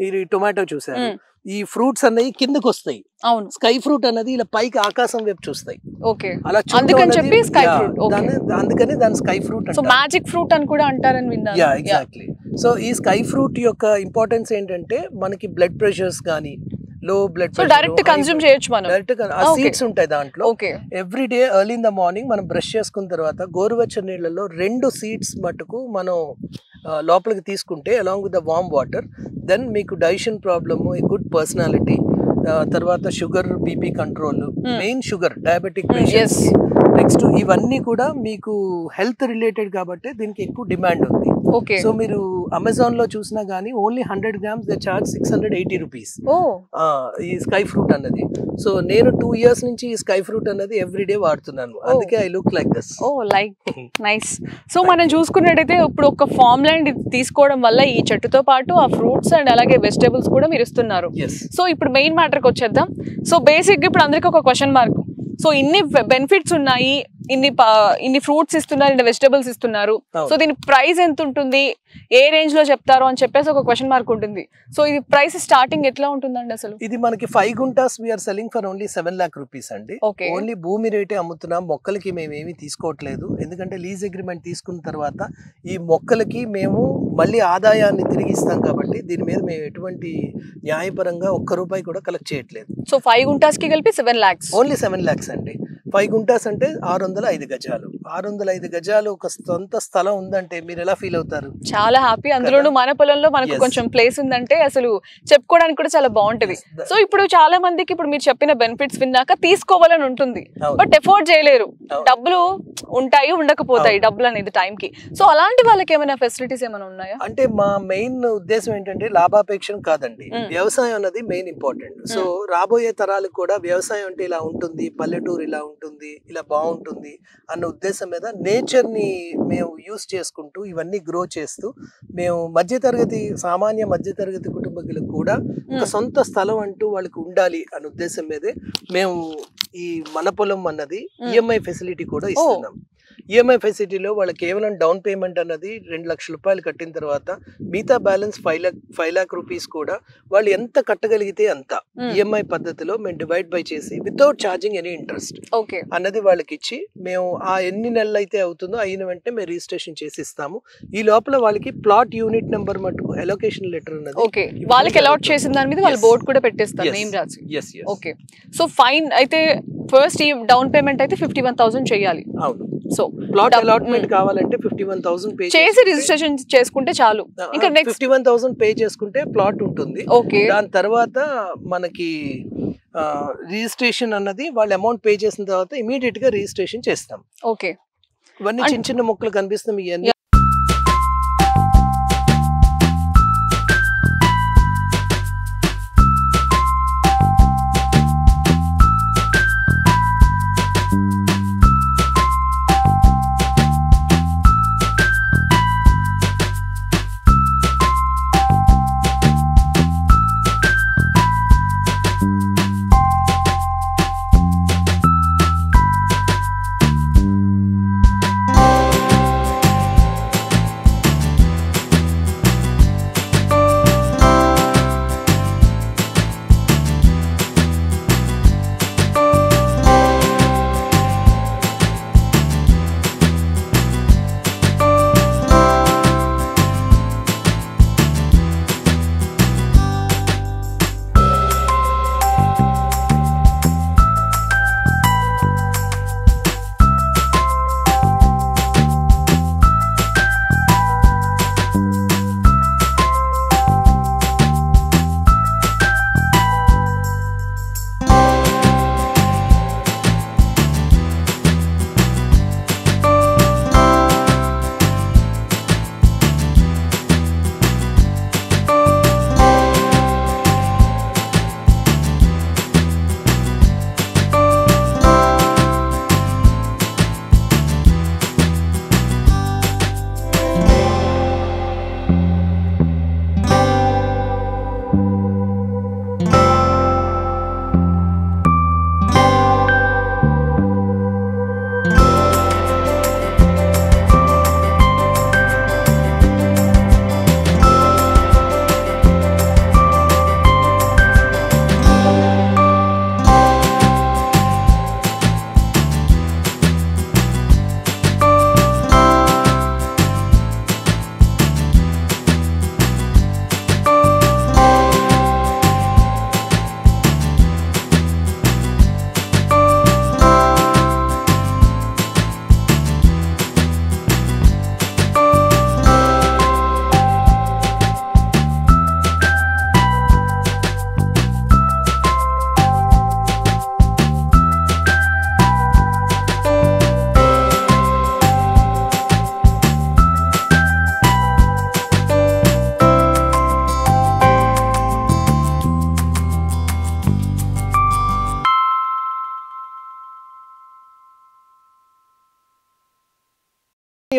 ఈ టొమాటో చూసారు, ఈ ఫ్రూట్స్ అన్నవి కిందకు వస్తాయి, స్కై ఫ్రూట్ అన్నది ఇలా పైకి ఆకాశం వైపు చూస్తాయి, అలా అందుకని స్కై ఫ్రూట్, అందుకని దాని sky fruit, so magic fruit అని కూడా అంటారని విన్నాను. ఎగ్జాక్ట్లీ. సో ఈ స్కై ఫ్రూట్ యొక్క ఇంపార్టెన్స్ ఏంటంటే మనకి బ్లడ్ ప్రెషర్స్ కానీ, లో బ్లడ్ ప్రెషర్ డైరెక్ట్ కన్స్యూమ్ చేయొచ్చు మనం. డైరెక్ట్ సీడ్స్ ఉంటాయి దాంట్లో. Every day early in the morning మనం బ్రష్ చేసుకున్న తర్వాత గోరువెచ్చని నీళ్ళలో 2 సీడ్స్ మటుకు మనం లోపలికి తీసుకుంటే along with the warm water, then మీకు డైజెషన్ ప్రాబ్లమ్, గుడ్ పర్సనాలిటీ, తర్వాత sugar, BP control, main sugar, diabetic patients, next ఇవన్నీ కూడా మీకు హెల్త్ రిలేటెడ్ కాబట్టి దీనికి ఎక్కువ డిమాండ్ ఉంది. సో మీరు అమెజాన్ లో చూసినా గానీ only 100 grams they charge 680 rupees ఈ స్కై ఫ్రూట్ అన్నది. సో నేను 2 years నుంచి ఈ స్కై ఫ్రూట్ అన్నది ఎవ్రీడే వాడుతున్నాను, అందుకే I look like this. Nice. So మనం చూసుకున్నట్టయితే ఇప్పుడు ఒక ఫార్మ్ ల్యాండ్ తీసుకోవడం వల్ల ఈ చెట్టుతో పాటు ఆ ఫ్రూట్స్ అండ్ అలాగే వెజిటేబుల్స్ కూడా మీరు ఇస్తున్నారు. సో ఇప్పుడు మెయిన్ మ్యాటర్కి వచ్చేద్దాం. సో బేసిక్ ఇప్పుడు అందరికి ఒక క్వశ్చన్ మార్క్, సో ఇన్ని బెనిఫిట్స్ ఉన్నాయి, ఇన్ని ఫ్రూట్స్ ఇస్తున్నారు, ఇన్ని వెజిటబుల్స్ ఇస్తున్నారు, సో దీని ప్రైస్ ఎంత ఉంటుంది, ఏ రేంజ్ లో చెప్తారు అని చెప్పేసి ఒక క్వశ్చన్ మార్క్ ఉంటుంది. సో ఇది ప్రైస్ స్టార్టింగ్ ఎట్లా ఉంటుందండి అసలు? ఇది మనకి 5 గుంటాస్ we are selling for only 7 lakh rupees అండి. ఓన్లీ భూమి రేటే అమ్ముతున్నాం, మొక్కలకి మేము ఏమీ తీసుకోవట్లేదు. ఎందుకంటే లీజ్ అగ్రిమెంట్ తీసుకున్న తర్వాత ఈ మొక్కలకి మేము మళ్ళీ ఆదాయాన్ని తిరిగి ఇస్తాం కాబట్టి దీని మీద మేము ఎటువంటి న్యాయపరంగా ₹1 కూడా కలెక్ట్ చేయట్లేదు. సో 5 గుంటాస్ కి కలిపి 7 lakhs, ఓన్లీ 7 lakhs అండి. 5 గుంటాస్ అంటే 605 గజాలు. 605 గజాలు ఒక సొంత స్థలం ఉందంటే మీరు ఎలా ఫీల్ అవుతారు? చాలా హ్యాపీ. అందులోనూ మన పొలంలో మనకు కొంచెం ప్లేస్ ఉందంటే అసలు చెప్పుకోవడానికి కూడా చాలా బాగుంటది. సో ఇప్పుడు చాలా మందికి ఇప్పుడు మీరు చెప్పిన బెనిఫిట్స్ విన్నాక తీసుకోవాలని ఉంటుంది, బట్ ఎఫోర్డ్ చేయలేరు, డబ్బులు ఉంటాయి ఉండకపోతాయి, డబ్బులు అనేది టైం కి. సో అలాంటి వాళ్ళకి ఏమైనా ఫెసిలిటీస్ ఏమైనా ఉన్నాయా? అంటే మా మెయిన్ ఉద్దేశం ఏంటంటే లాభాపేక్షం కాదండి, వ్యవసాయం అనేది మెయిన్ ఇంపార్టెంట్. సో రాబోయే తరాలకు కూడా వ్యవసాయం అంటే ఇలా ఉంటుంది, పల్లెటూరు ఇలా ఉంటుంది, ఇలా బాగుంటుంది అన్న ఉద్దేశం మీద నేచర్ ని మేము యూస్ చేసుకుంటూ ఇవన్నీ గ్రో చేస్తూ మేము సామాన్య మధ్యతరగతి కుటుంబీకులకు కూడా ఒక సొంత స్థలం అంటూ వాళ్ళకి ఉండాలి అనే ఉద్దేశం మీదే మేము ఈ మన పొలం అన్నది ఈఎంఐ ఫెసిలిటీ కూడా ఇస్తున్నాం. ఈఎంఐ ఫెసిలిటీలో వాళ్ళకి కేవలం డౌన్ పేమెంట్ అన్నది 2 లక్షల రూపాయలు కట్టిన తర్వాత మిగతా బ్యాలెన్స్ 5 lakh rupees కూడా వాళ్ళు ఎంత కట్టగలిగితే అంత ఈఎంఐ పద్ధతిలో మేము డివైడ్ బై చేసి వితౌట్ ఛార్జింగ్ ఎనీ ఇంట్రెస్ట్ అన్నది వాళ్ళకి ఇచ్చి మేము ఆ ఎన్ని నెలలు అయితే అవుతుందో అయిన వెంటనే మేము రిజిస్ట్రేషన్ చేసి ఇస్తాము. ఈ లోపల వాళ్ళకి ప్లాట్ యూనిట్ నెంబర్ మటుకు అలొకేషన్ లెటర్ ఉన్నది వాళ్ళకి అలాట్ చేసిన దాని మీద వాళ్ళు బోర్డు కూడా పెట్టేస్తారు నేమ్ రాసి. ఓకే. సో ఫైన్ అయితే ఫస్ట్ ఈ డౌన్ పేమెంట్ అయితే 51,000 చేయాలి. అవును. సో ప్లాట్ అలాట్మెంట్ కావాలంటే 51,000 పే చేసి రిజిస్ట్రేషన్ చేసుకుంటే చాలు. ఇంకా నెక్స్ట్ 51,000 పే చేసుకుంటే ప్లాట్ ఉంటుంది. దాని తర్వాత మనకి రిజిస్ట్రేషన్ అన్నది వాళ్ళు అమౌంట్ పే చేసిన తర్వాత ఇమీడియట్ గా రిజిస్ట్రేషన్ చేస్తాం. ఓకే. ఇవన్నీ చిన్న చిన్న మొక్కలు కనిపిస్తాం ఇవన్నీ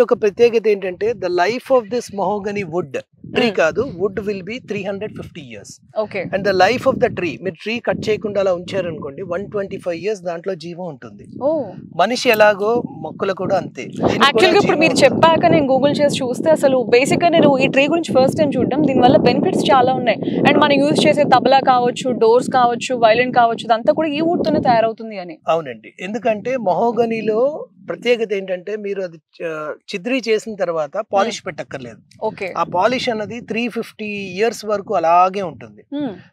యొక్క ప్రత్యేకత ఏంటంటే the life of this mahogany wood tree కాదు, wood will be 350 years. Okay. And the life of the tree, మీరు ట్రీ కట్ చేయకుండా అలా ఉంచారనుకోండి 125 years దాంట్లో జీవం ఉంటుంది. మనిషి ఎలాగో మొక్కలు కూడా అంతే. యాక్చువల్గా ఇప్పుడు మీరు చెప్పాక నేను గూగుల్ చేసి చూస్తే అసలు బేసిక్ గా నేను ఈ ట్రీ గురించి ఫస్ట్ టైం చూడడం, దీనివల్ల బెనిఫిట్స్ చాలా ఉన్నాయి. అండ్ మనం యూజ్ చేసే తబలా కావచ్చు, డోర్స్ కావచ్చు, వైలిన్ కావచ్చు, ఇదంతా కూడా ఈ వుడ్ తోనే తయారవుతుంది అని. అవునండి, ఎందుకంటే మహోగనీలో ప్రత్యేకత ఏంటంటే మీరు అది చిద్రీ చేసిన తర్వాత పాలిష్ పెట్టక్కర్లేదు. ఆ పాలిష్ అన్నది 350 years వరకు అలాగే ఉంటుంది.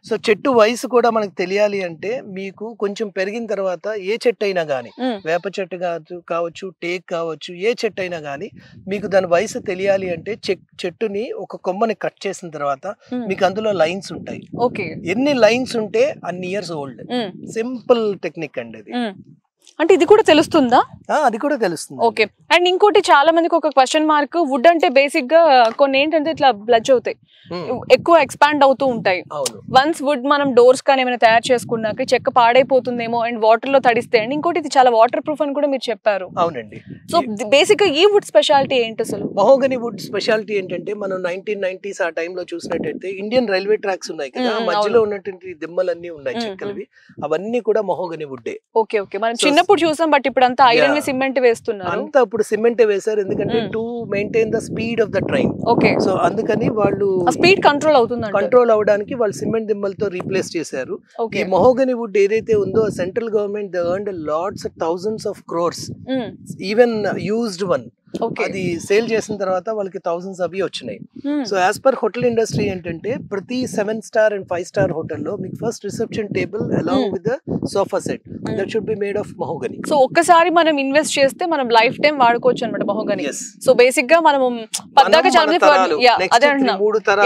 సో చెట్టు వయసు కూడా మనకు తెలియాలి అంటే మీకు కొంచెం పెరిగిన తర్వాత ఏ చెట్టు అయినా గానీ, వేప చెట్టు కావచ్చు, టేక్ కావచ్చు, ఏ చెట్టు అయినా గానీ మీకు దాని వయసు తెలియాలి అంటే చెట్టుని ఒక కొమ్మని కట్ చేసిన తర్వాత మీకు అందులో లైన్స్ ఉంటాయి. ఎన్ని లైన్స్ ఉంటే అన్ని ఇయర్స్ ఓల్డ్. సింపుల్ టెక్నిక్ అండి అది. అంటే ఇది కూడా తెలుస్తుందా? అది కూడా తెలుస్తుంది. ఓకే. అండ్ ఇంకోటి చాలా మందికి ఒక క్వశ్చన్ మార్క్, వుడ్ అంటే బేసిక్ గా కొన్ని ఏంటంటే ఇట్లా బ్లడ్జ్ అవుతాయి, ఎక్కువ ఎక్స్పాండ్ అవుతూ ఉంటాయి. వన్స్ వుడ్ మనం డోర్స్ కానీ ఏమైనా తయారు చేసుకున్నాక చెక్క పాడైపోతుందేమో అండ్ వాటర్ లో తడిస్తే. అండ్ ఇంకోటి ఇది చాలా వాటర్ ప్రూఫ్ అని కూడా మీరు చెప్పారు. అవునండి. సో బేసిక్ గా ఈ వుడ్ స్పెషాలిటీ ఏంటి అసలు? మహోగనీ వుడ్ స్పెషాలిటీ ఏంటంటే మనం 1990s ఆ టైంలో చూసినట్టయితే ఇండియన్ రైల్వే ట్రాక్స్ ఉన్నాయి కదా, మధ్యలో ఉన్నటువంటి దిమ్మలన్నీ ఉన్నాయి చెక్కలవి, అవన్నీ కూడా మహోగనీ వుడ్డే. Okay okay. మనం చిన్నప్పుడు చూసాం, బట్ ఇప్పుడు అంతా ఐరన్ సిమెంట్ వేస్తున్నారు. అంతా ఇప్పుడు సిమెంట్ వేశారు, ఎందుకంటే to maintain the speed of the train. Okay. So అందుకని వాళ్ళు స్పీడ్ కంట్రోల్ అవుతుంది, కంట్రోల్ అవడానికి వాళ్ళు సిమెంట్ దిమ్మలతో రీప్లేస్ చేశారు. ఈ మహోగనీ వుడ్ ఏదైతే ఉందో central government they earned LADS thousands of crores, even used one. అది సేల్ చేసిన తర్వాత వాళ్ళకి thousands అవి వచ్చినాయి. So as per hotel industry ఏంటంటే ప్రతి 7-star and 5-star హోటల్లో మీకు first reception table along with the sofa set that should be made of mahogany. So ఒక్కసారి మనం ఇన్వెస్ట్ చేస్తే మనం లైఫ్ టైం వాడుకోవచ్చు అన్నమాట మహోగనీ. సో బేసిక్ గా మనం పద్దాక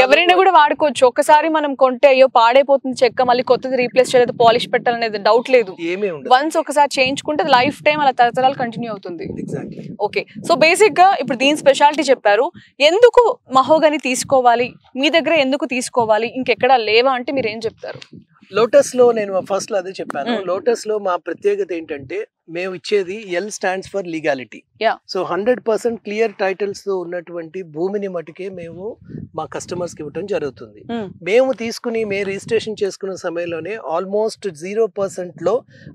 ఎవరైనా కూడా వాడుకోవచ్చు. ఒక్కసారి మనం కొంటే అయ్యో పాడైపోతుంది చెక్క, మళ్ళీ కొత్తది రీప్లేస్ చేయలేదు, పాలిష్ పెట్టాలనేది డౌట్ లేదు. వన్స్ ఒకసారి చేయించుకుంటే లైఫ్ టైం అలా తరతరాలు కంటిన్యూ అవుతుంది. ఓకే. సో బేసిక్ గా ఇప్పుడు దీని స్పెషాలిటీ చెప్పారు. ఎందుకు మహోగనీ తీసుకోవాలి, మీ దగ్గర ఎందుకు తీసుకోవాలి, ఇంకెక్కడా లేవా అంటే మీరు ఏం చెప్తారు? లోటస్ లో నేను ఫస్ట్ లో అదే చెప్పాను. లోటస్ లో మా ప్రత్యేకత ఏంటంటే మేము ఇచ్చేది L stands for legality. So 100% clear titles తో ఉన్నటువంటి భూమిని మటుకే మేము మా కస్టమర్స్ కి ఇవ్వడం జరుగుతుంది. మేము తీసుకుని మేము రిజిస్ట్రేషన్ చేసుకున్న సమయంలోనే ఆల్మోస్ట్ 0% లో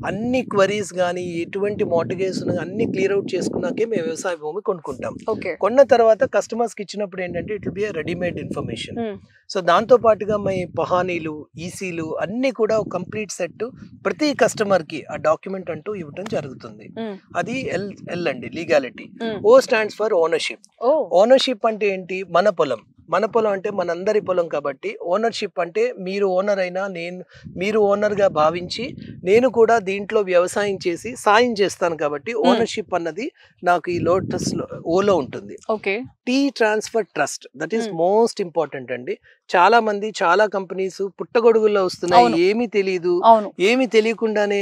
అన్ని క్వరీస్ గానీ ఎటువంటి మార్టిగేజ్ అన్ని క్లియర్ అవుట్ చేసుకున్నాకే మేము వ్యవసాయ భూమి కొనుక్కుంటాం. కొన్న తర్వాత కస్టమర్స్ కి ఇచ్చినప్పుడు ఏంటంటే it will be readymade information. So దాంతో పాటుగా మీ పహానీలు, ఈసీలు అన్ని కూడా ఒక కంప్లీట్ సెట్ ప్రతి కస్టమర్ కి ఆ డాక్యుమెంట్ అంటూ ఇవ్వడం జరుగుతుంది. అది ఎల్ అండి, legality. Oh stands for ownership. Ownership అంటే ఏంటి? మన పొలం. మన పొలం అంటే మనందరి పొలం కాబట్టి ఓనర్షిప్ అంటే మీరు ఓనర్ అయినా మీరు ఓనర్ గా భావించి నేను కూడా దీంట్లో వ్యవసాయం చేసి సాయం చేస్తాను కాబట్టి ఓనర్షిప్ అన్నది నాకు ఈ లోటస్ ఓలో ఉంటుంది. T transfer trust, that is most important అండి. చాలా మంది చాలా కంపెనీస్ పుట్టగొడుగుల్లో వస్తున్నాయి, ఏమీ తెలియదు, ఏమీ తెలియకుండానే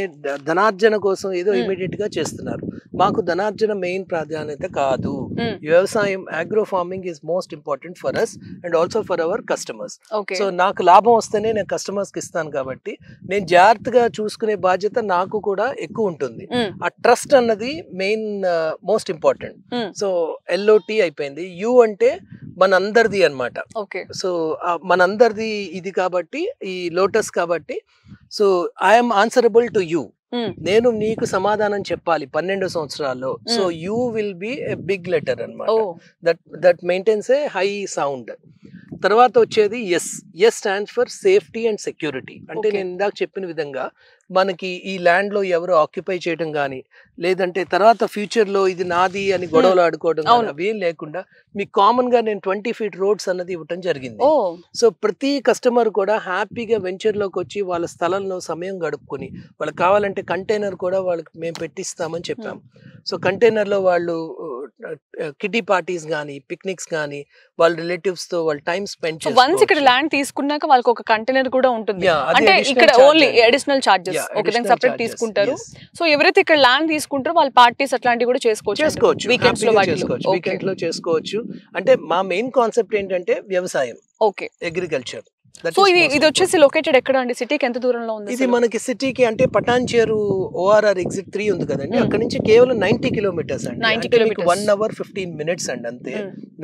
ధనార్జన కోసం ఏదో ఇమీడియట్ గా చేస్తున్నారు. మాకు ధనార్జన మెయిన్ ప్రాధాన్యత కాదు. వ్యవసాయం, agro farming is most important for us and also for our customers. So నాకు లాభం వస్తేనే నేను కస్టమర్స్ కి ఇస్తాను కాబట్టి నేను జాగ్రత్తగా చూసుకునే బాధ్యత నాకు కూడా ఎక్కువ ఉంటుంది. ఆ ట్రస్ట్ అన్నది main most important. So LOT అయిపోయింది. యు అంటే మనందరిది అన్నమాట. సో మనందరిది ఇది కాబట్టి ఈ లోటస్ కాబట్టి so I'm answerable to you. నేను నీకు సమాధానం చెప్పాలి 12 సంవత్సరాల్లో. So you will be a big letter అన్నమాట. That maintains a high sound. తర్వాత వచ్చేది S. S stands for safety and security. అంటే నేను ఇందాక చెప్పిన విధంగా మనకి ఈ ల్యాండ్ లో ఎవరు ఆక్యుపై చేయడం కానీ లేదంటే తర్వాత ఫ్యూచర్ లో ఇది నాది అని గొడవలు ఆడుకోవడం కానీ అవేం లేకుండా మీకు కామన్ గా నేను 20 feet రోడ్స్ అన్నది ఇవ్వటం జరిగింది. సో ప్రతి కస్టమర్ కూడా హ్యాపీగా వెంచర్ లోకి వచ్చి వాళ్ళ స్థలంలో సమయం గడుపుకొని వాళ్ళకి కావాలంటే కంటైనర్ కూడా వాళ్ళకి మేము పెట్టిస్తామని చెప్పాము. సో కంటైనర్ లో వాళ్ళు కిటీ పార్టీస్ గానీ పిక్నిక్స్ గానీ వాళ్ళ రిలేటివ్స్ తో వాళ్ళ టైం స్పెండ్ చేస్తారు. వన్స్ ఇక్కడ ల్యాండ్ తీసుకున్నాక వాళ్ళకి ఒక కంటైనర్ కూడా ఉంటుంది. అంటే ఇక్కడ ఓన్లీ అడిషనల్ చార్జెస్ సెపరేట్ తీసుకుంటారు. సో ఎవరైతే ఇక్కడ ల్యాండ్ తీసుకుంటారో వాళ్ళ పార్టీస్ అట్లాంటివి కూడా చేసుకోవచ్చు. వీకెండ్స్ లో చేసుకోవచ్చు. అంటే మా మెయిన్ కాన్సెప్ట్ ఏంటంటే వ్యవసాయం, అగ్రికల్చర్. సో ఇది వచ్చేసి లొకేటెడ్ ఎక్కడ అండి, సిటీకి ఎంత దూరంలో ఉంది? ఇది మనకి సిటీకి అంటే పటాన్చేరు ORR ఎగ్జిట్ 3 ఉంది కదండి, అక్కడ నుంచి కేవలం 90 కిలోమీటర్స్ అండి. అంటే మీకు 1 hour 15 minutes అండి అంతే.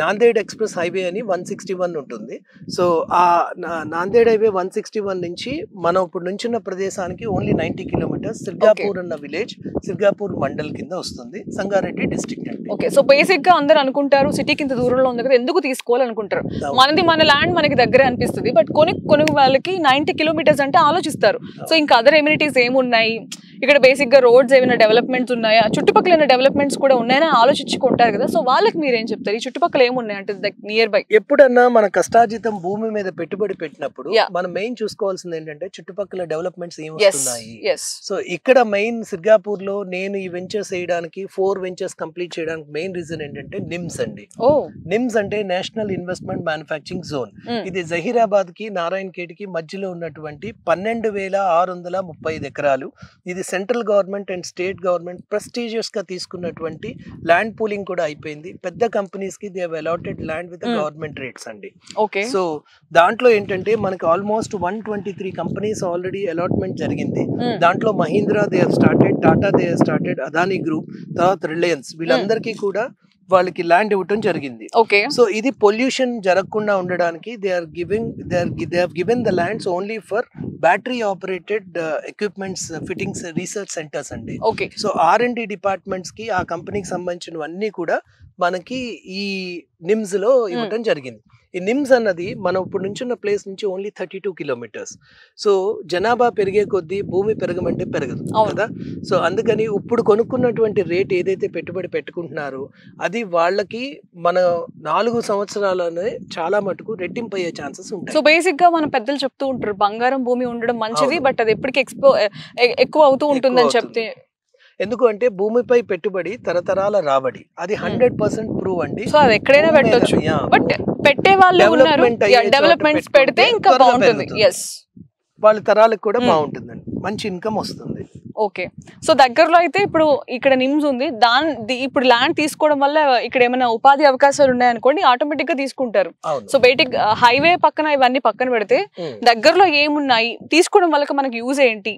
నాందేడ్ ఎక్స్ప్రెస్ హైవే అని 161 ఉంటుంది. సో ఆ నాందేడ్ హైవే 161 నుంచి మనం ఇప్పుడు నుంచున్న ప్రదేశానికి ఓన్లీ 90 కిలోమీటర్స్. సిర్గాపూర్ అన్న విలేజ్ సిర్గాపూర్ మండల్ కింద వస్తుంది, సంగారెడ్డి డిస్ట్రిక్ట్ అండి. ఓకే, సో బేసిక్ గా అందరూ అనుకుంటారు సిటీకి ఇంత దూరంలో ఉంది కదా, ఎందుకు తీసుకోవాలనుకుంటారు. మనది మన ల్యాండ్ మనకి దగ్గరే అనిపిస్తుంది, బట్ కొన్ని వాళ్ళకి 90 కిలోమీటర్స్ అంటే ఆలోచిస్తారు. సో ఇంకా అదర్ ఎమ్యూనిటీస్ ఏమున్నాయి ఇక్కడ, బేసిక్ గా రోడ్స్ ఏమైనా డెవలప్మెంట్స్ ఉన్నాయా, చుట్టుపక్కల ఏమైనా డెవలప్మెంట్స్ కూడా ఉన్నాయని ఆలోచించుకుంటారు కదా. సో వాళ్ళకి మీరేం చెప్తారు, ఈ చుట్టుపక్కల ఏమున్నాయి అంటే నియర్ బై? ఎప్పుడన్నా మన కష్టార్జితం భూమి మీద పెట్టుబడి పెట్టినప్పుడు మనం మెయిన్ చూసుకోవాల్సింది ఏంటంటే చుట్టుపక్కల డెవలప్మెంట్స్ ఏమి వస్తున్నాయి. సో ఇక్కడ మెయిన్ సిర్గాపూర్ లో నేను ఈ వెంచర్స్ చేయడానికి 4 వెంచర్స్ కంప్లీట్ చేయడానికి మెయిన్ రీజన్ ఏంటంటే నిమ్స్ అండి. నిమ్స్ అంటే నేషనల్ ఇన్వెస్ట్మెంట్ మ్యానుఫ్యాక్చరింగ్ జోన్. ఇది జహీరాబాద్ కి నారాయణ ఖేడ్ కి మధ్యలో ఉన్నటువంటి 12,635 ఎకరాలు. ఇది central government and state government prestigious గా తీసుకున్నటువంటి ల్యాండ్ పూలింగ్ కూడా అయిపోయింది. పెద్ద కంపెనీస్ కి they have allotted land with government rates అండి. సో దాంట్లో ఏంటంటే మనకి ఆల్మోస్ట్ 123 కంపెనీస్ ఆల్రెడీ అలాట్మెంట్ జరిగింది. దాంట్లో Mahindra they have started, Tata they have started, Adani group, తర్వాత రిలయన్స్, వీళ్ళందరికీ కూడా వాళ్ళకి ల్యాండ్ ఇవ్వటం జరిగింది. సో ఇది పొల్యూషన్ జరగకుండా ఉండడానికి they have given the lands only for battery operated equipments fittings research centres అండి. సో R&D డిపార్ట్మెంట్స్ కి ఆ కంపెనీకి సంబంధించినవన్నీ కూడా మనకి ఈ నిమ్స్ లో ఇవ్వటం జరిగింది. ఈ నిమ్స్ అన్నది మనం ఇప్పుడు నుంచున్న ప్లేస్ నుంచి ఓన్లీ 32 కిలోమీటర్స్. సో జనాభా పెరిగే కొద్దీ భూమి పెరగమంటే పెరగదు కదా. సో అందుకని ఇప్పుడు కొనుక్కున్నటువంటి రేట్ ఏదైతే పెట్టుబడి పెట్టుకుంటున్నారో అది వాళ్ళకి మన 4 సంవత్సరాలనే చాలా మటుకు రెట్టింపు అయ్యే ఛాన్సెస్ ఉంటాయి. సో బేసిక్ గా మన పెద్దలు చెప్తూ ఉంటారు బంగారం భూమి ఉండడం మంచిది, బట్ అది ఎప్పటికీ ఎక్కువ అవుతూ ఉంటుందని చెప్తే. ఎందుకు అంటే భూమిపై పెట్టుబడి తరతరాల రాబడి, అది 100% ప్రూవ్ అండి. సో అది ఎక్కడైనా పెట్టొచ్చు, బట్ పెట్టే వాళ్ళు ఉన్నారు, డెవలప్మెంట్స్ పెడితే ఇంకా బాగుంటుంది. వాళ్ళ తరాలకు కూడా బాగుంటుందండి, మంచి ఇన్కమ్ వస్తుంది. ఓకే, సో దగ్గరలో అయితే ఇప్పుడు ఇక్కడ నిమ్స్ ఉంది, ఇప్పుడు ల్యాండ్ తీసుకోవడం వల్ల ఇక్కడ ఏమైనా ఉపాధి అవకాశాలు ఉన్నాయనుకోండి, ఆటోమేటిక్ గా తీసుకుంటారు. సో బయటికి హైవే పక్కన ఇవన్నీ పక్కన పెడితే దగ్గరలో ఏమున్నాయి, తీసుకోవడం వల్ల మనకి యూజ్ ఏంటి?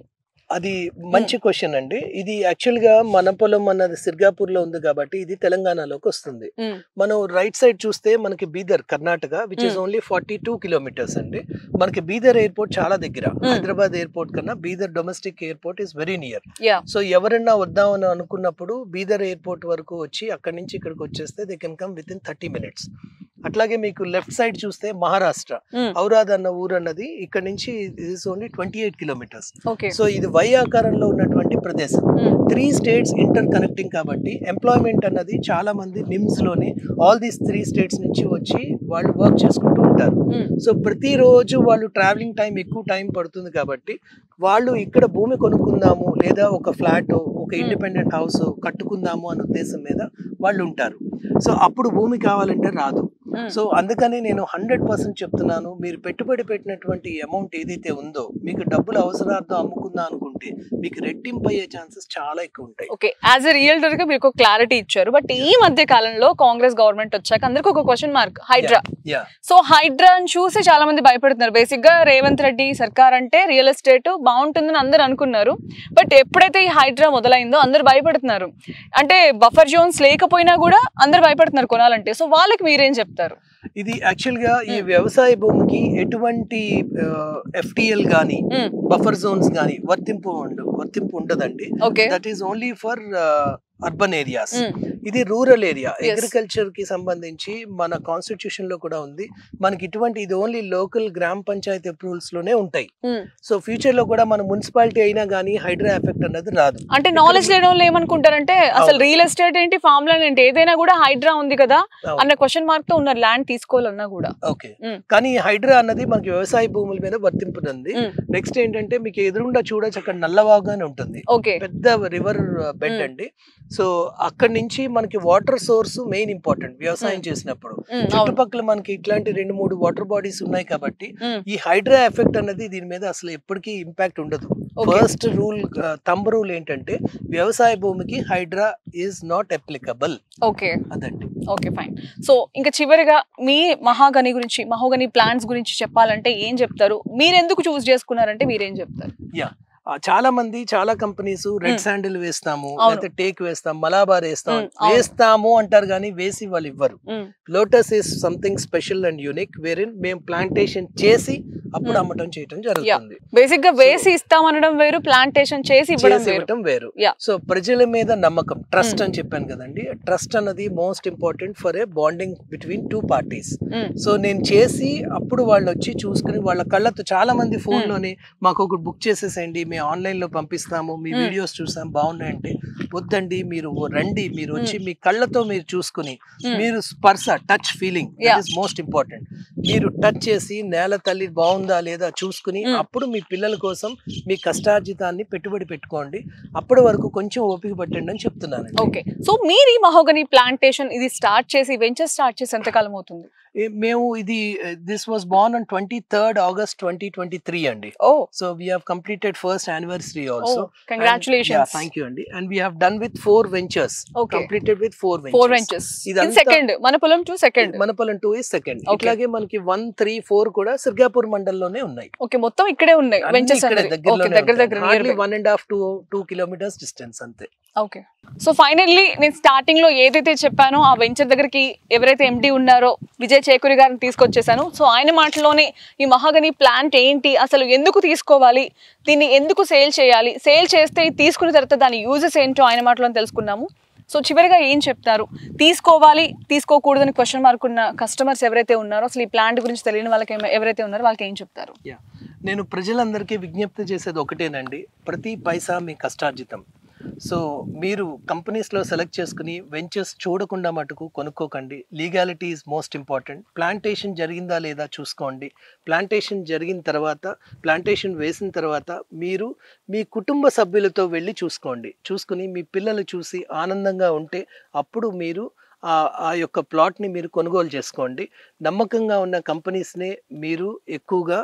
అది మంచి క్వశ్చన్ అండి. ఇది యాక్చువల్ గా మన పొలం అన్నది సిర్గాపూర్ లో ఉంది కాబట్టి ఇది తెలంగాణలోకి వస్తుంది. మనం రైట్ సైడ్ చూస్తే మనకి Bidar Karnataka which is only 42 kilometres అండి. మనకి బీదర్ ఎయిర్పోర్ట్ చాలా దగ్గర, హైదరాబాద్ ఎయిర్పోర్ట్ కన్నా Bidar domestic airport is very near. So ఎవరైనా వద్దామని అనుకున్నప్పుడు బీదర్ ఎయిర్పోర్ట్ వరకు వచ్చి అక్కడి నుంచి ఇక్కడికి వచ్చేస్తే they can come with in 30 minutes. అట్లాగే మీకు లెఫ్ట్ సైడ్ చూస్తే మహారాష్ట్ర ఔరాద్ అన్న ఊరు అన్నది ఇక్కడ నుంచి ఇస్ ఓన్లీ 28 కిలోమీటర్స్. సో ఇది వై ఆకారంలో ఉన్నటువంటి ప్రదేశం. 3 states ఇంటర్ కనెక్టింగ్ కాబట్టి ఎంప్లాయ్మెంట్ అన్నది చాలా మంది నిమ్స్ లోని ఆల్ దీస్ 3 states నుంచి వచ్చి వాళ్ళు వర్క్ చేసుకుంటూ ఉంటారు. సో ప్రతిరోజు వాళ్ళు ట్రావెలింగ్ టైం ఎక్కువ టైం పడుతుంది కాబట్టి వాళ్ళు ఇక్కడ భూమి కొనుక్కుందాము లేదా ఒక ఫ్లాట్ ఒక ఇండిపెండెంట్ హౌస్ కట్టుకుందాము అనే ఉద్దేశం మీద వాళ్ళు ఉంటారు. సో అప్పుడు భూమి కావాలంటే రాదు. సో అందుకని నేను 100% చెప్తున్నాను, మీరు పెట్టుబడి పెట్టినటువంటి అమౌంట్ ఏదైతే ఉందో మీకు డబ్బులు అవసరార్థం అమ్ముకుందాం అనుకుంటే మీకు రెట్టింపు అయ్యే ఛాన్సెస్ చాలా ఎక్కువ ఉంటాయి. ఓకే, యాజ్ ఎ రియల్టర్ గా మీకు క్లారిటీ ఇచ్చారు. బట్ ఈ మధ్య కాలంలో కాంగ్రెస్ గవర్నమెంట్ వచ్చాక అందరికి ఒక question mark, HYDRAA. So HYDRAA అని చూసి చాలా మంది భయపడుతున్నారు. బేసిక్ గా రేవంత్ రెడ్డి సర్కార్ అంటే రియల్ ఎస్టేట్ బాగుంటుందని అందరు అనుకున్నారు. బట్ ఎప్పుడైతే ఈ హైడ్రా మొదలైందో అందరు భయపడుతున్నారు. అంటే బఫర్ జోన్స్ లేకపోయినా కూడా అందరు భయపడుతున్నారు కొనాలంటే. సో వాళ్ళకి మీరేం చెప్తారు? ఇది యాక్చువల్ గా ఈ వ్యవసాయ భూమికి ఎటువంటి FTL గానీ బఫర్ జోన్స్ గానీ వర్తింపు ఉండదండి. That is only for urban areas. ఇది రూరల్ ఏరియా అగ్రికల్చర్ కి సంబంధించి మన కాన్స్టిట్యూషన్ లో కూడా ఉంది. మనకి ఇటువంటి ఇది ఓన్లీ లోకల్ గ్రామ పంచాయతీ అప్రూవల్స్ లోనే ఉంటాయి. సో ఫ్యూచర్ లో కూడా మన మున్సిపాలిటీ అయినా గానీ హైడ్రా ఎఫెక్ట్ అన్నది రాదు. అంటే నాలెడ్జ్ లేని వాళ్ళు ఏమనుకుంటారంటే అసలు రియల్ ఎస్టేట్ ఏంటి, ఫార్మ్ ల్యాండ్ ఏంటి, ఏదైనా కూడా హైడ్రా ఉంది కదా అన్న క్వశ్చన్ మార్క్ తో ఉన్నారు ల్యాండ్ తీసుకోవాలన్నా కూడా. ఓకే, కానీ హైడ్రా అన్నది మనకి వ్యవసాయ భూముల మీద వర్తింపునంది. నెక్స్ట్ ఏంటంటే మీకు ఎదురుండా చూడొచ్చు, అక్కడ నల్లవాగు అని ఉంటుంది, పెద్ద రివర్ బెడ్ అండి. సో అక్కడి నుంచి మనకి వాటర్ సోర్స్ మెయిన్ ఇంపార్టెంట్ వ్యవసాయం చేసినప్పుడు. చుట్టుపక్కల మనకి ఇట్లాంటి 2-3 వాటర్ బాడీస్ ఉన్నాయి కాబట్టి ఈ హైడ్రా ఎఫెక్ట్ అన్నది దీని మీద అసలు ఎప్పటికీ ఇంపాక్ట్ ఉండదు. ఫస్ట్ రూల్ థంబ్ రూల్ ఏంటంటే వ్యవసాయ భూమికి Hydraa is not applicable. Okay, అదండి. Okay, fine. సో ఇంకా చివరిగా మీ మహోగని ప్లాంట్స్ గురించి చెప్పాలంటే ఏం చెప్తారు? మీరు ఎందుకు చూస్ చేసుకున్నారంటే మీరేం చెప్తారు? చాలా మంది చాలా కంపెనీస్ రెడ్ శాండిల్ వేస్తాము, లేకపోతే టేక్ వేస్తాం, మలాబార్ వేస్తాము అంటారు కానీ వేసి వాళ్ళు ఇవ్వరు. Lotus is something special and unique wherein మేము ప్లాంటేషన్ చేసి అప్పుడు అమ్మటం చేయటం జరుగుతుంది. బేసిక్ గా వేసి ఇస్తామనడం వేరు, ప్లాంటేషన్ చేసి ఇవ్వడం వేరు. సో ప్రజల మీద నమ్మకం, ట్రస్ట్ అని చెప్పాను కదండి. ట్రస్ట్ అన్నది most important for a bonding between 2 parties. So నేను చేసి అప్పుడు వాళ్ళు వచ్చి చూసుకుని వాళ్ళ కళ్ళతో, చాలా మంది ఫోన్ లోనే మాకు ఒకటి బుక్ చేసేసేయండి, మేము ఆన్లైన్ లో పంపిస్తాము, మీ వీడియోస్ చూసాం బాగున్నాయంటే, వద్దండి మీరు రండి, మీరు వచ్చి మీ కళ్ళతో మీరు చూసుకుని మీరు స్పర్శ touch feeling is most important. మీరు టచ్ చేసి నేల తల్లి బాగుందా లేదా చూసుకుని అప్పుడు మీ పిల్లల కోసం మీ కష్టార్జితాన్ని పెట్టుబడి పెట్టుకోండి. అప్పటి వరకు కొంచెం ఓపిక పట్టండి అని చెప్తున్నాను. ఓకే, సో మీరు ఈ మహోగని ప్లాంటేషన్ ఇది స్టార్ట్ చేసి వెంచర్ స్టార్ట్ చేసి ఎంతకాలం అవుతుంది? మేము this was born on 23rd August 2023 అండి. So we have completed first anniversary also. Congratulations. Thank you అండి. And we have done with 4 ventures. Completed with 4 ventures. ఇది సెకండ్, మనపొలం 2 సెకండ్, మనపొలం 2 ఇస్ సెకండ్. ఇట్లాగే మనకి 1, 3, 4 కూడా సిర్గాపూర్ మండలంలోనే ఉన్నాయి. ఓకే, మొత్తం ఇక్కడే ఉన్నాయి వెంచర్స్ దగ్గర 1.5-2 kilometers డిస్టెన్స్ అంతే. ఓకే, సో ఫైనల్లీ నేను స్టార్టింగ్ లో ఏదైతే చెప్పానో ఆ వెంచర్ దగ్గరికి ఎవరైతే ఎండి ఉన్నారో విజయ్ చేకూరి గారిని తీసుకొచ్చేసాను. సో ఆయన మాటలోనే ఈ మహాగని ప్లాంట్ ఏంటి, అసలు ఎందుకు తీసుకోవాలి, దీన్ని ఎందుకు సేల్ చేయాలి, సేల్ చేస్తే తీసుకున్న తర్వాత దాని యూజెస్ ఏంటో ఆయన మాటలో తెలుసుకున్నాము. సో చివరిగా ఏం చెప్తారు? తీసుకోవాలి తీసుకోకూడదని క్వశ్చన్ మార్క్ ఉన్న కస్టమర్స్ ఎవరైతే ఉన్నారో, అసలు ఈ ప్లాంట్ గురించి తెలియని వాళ్ళకి ఎవరైతే ఉన్నారో వాళ్ళకి ఏం చెప్తారు? నేను ప్రజలందరికీ విజ్ఞప్తి చేసేది ఒకటేనండి, ప్రతి పైసా మీ కష్టార్జితం. సో మీరు కంపెనీస్లో సెలెక్ట్ చేసుకుని వెంచర్స్ చూడకుండా మటుకు కొనుక్కోకండి. Legality is most important. Plantation జరిగిందా లేదా చూసుకోండి. ప్లాంటేషన్ జరిగిన తర్వాత, ప్లాంటేషన్ వేసిన తర్వాత మీరు మీ కుటుంబ సభ్యులతో వెళ్ళి చూసుకుని మీ పిల్లలు చూసి ఆనందంగా ఉంటే అప్పుడు మీరు ఆ యొక్క ప్లాట్ని మీరు కొనుగోలు చేసుకోండి. నమ్మకంగా ఉన్న కంపెనీస్నే మీరు ఎక్కువగా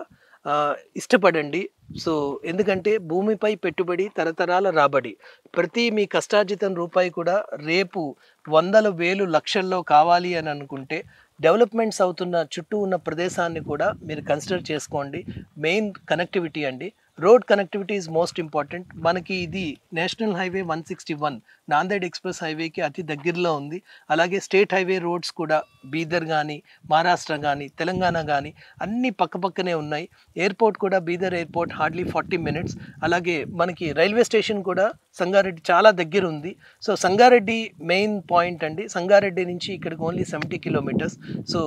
ఇష్టపడండి. సో ఎందుకంటే భూమిపై పెట్టుబడి తరతరాల రాబడి. ప్రతి మీ కష్టార్జితం రూపాయి కూడా రేపు 100,000 లక్షల్లో కావాలి అని అనుకుంటే డెవలప్మెంట్స్ అవుతున్న చుట్టూ ఉన్న ప్రదేశాన్ని కూడా మీరు కన్సిడర్ చేసుకోండి. మెయిన్ కనెక్టివిటీ అండి, road connectivity is most important. మనకి ఇది నేషనల్ హైవే 161 నాందేడ్ ఎక్స్ప్రెస్ హైవేకి అతి దగ్గరలో ఉంది. అలాగే స్టేట్ హైవే రోడ్స్ కూడా బీదర్ కానీ, మహారాష్ట్ర కానీ, తెలంగాణ కానీ అన్నీ పక్కపక్కనే ఉన్నాయి. ఎయిర్పోర్ట్ కూడా బీదర్ ఎయిర్పోర్ట్ హార్డ్లీ 40 minutes. అలాగే మనకి రైల్వే స్టేషన్ కూడా సంగారెడ్డి చాలా దగ్గర ఉంది. సో సంగారెడ్డి మెయిన్ పాయింట్ అండి. సంగారెడ్డి నుంచి ఇక్కడికి ఓన్లీ 70 kilometers. సో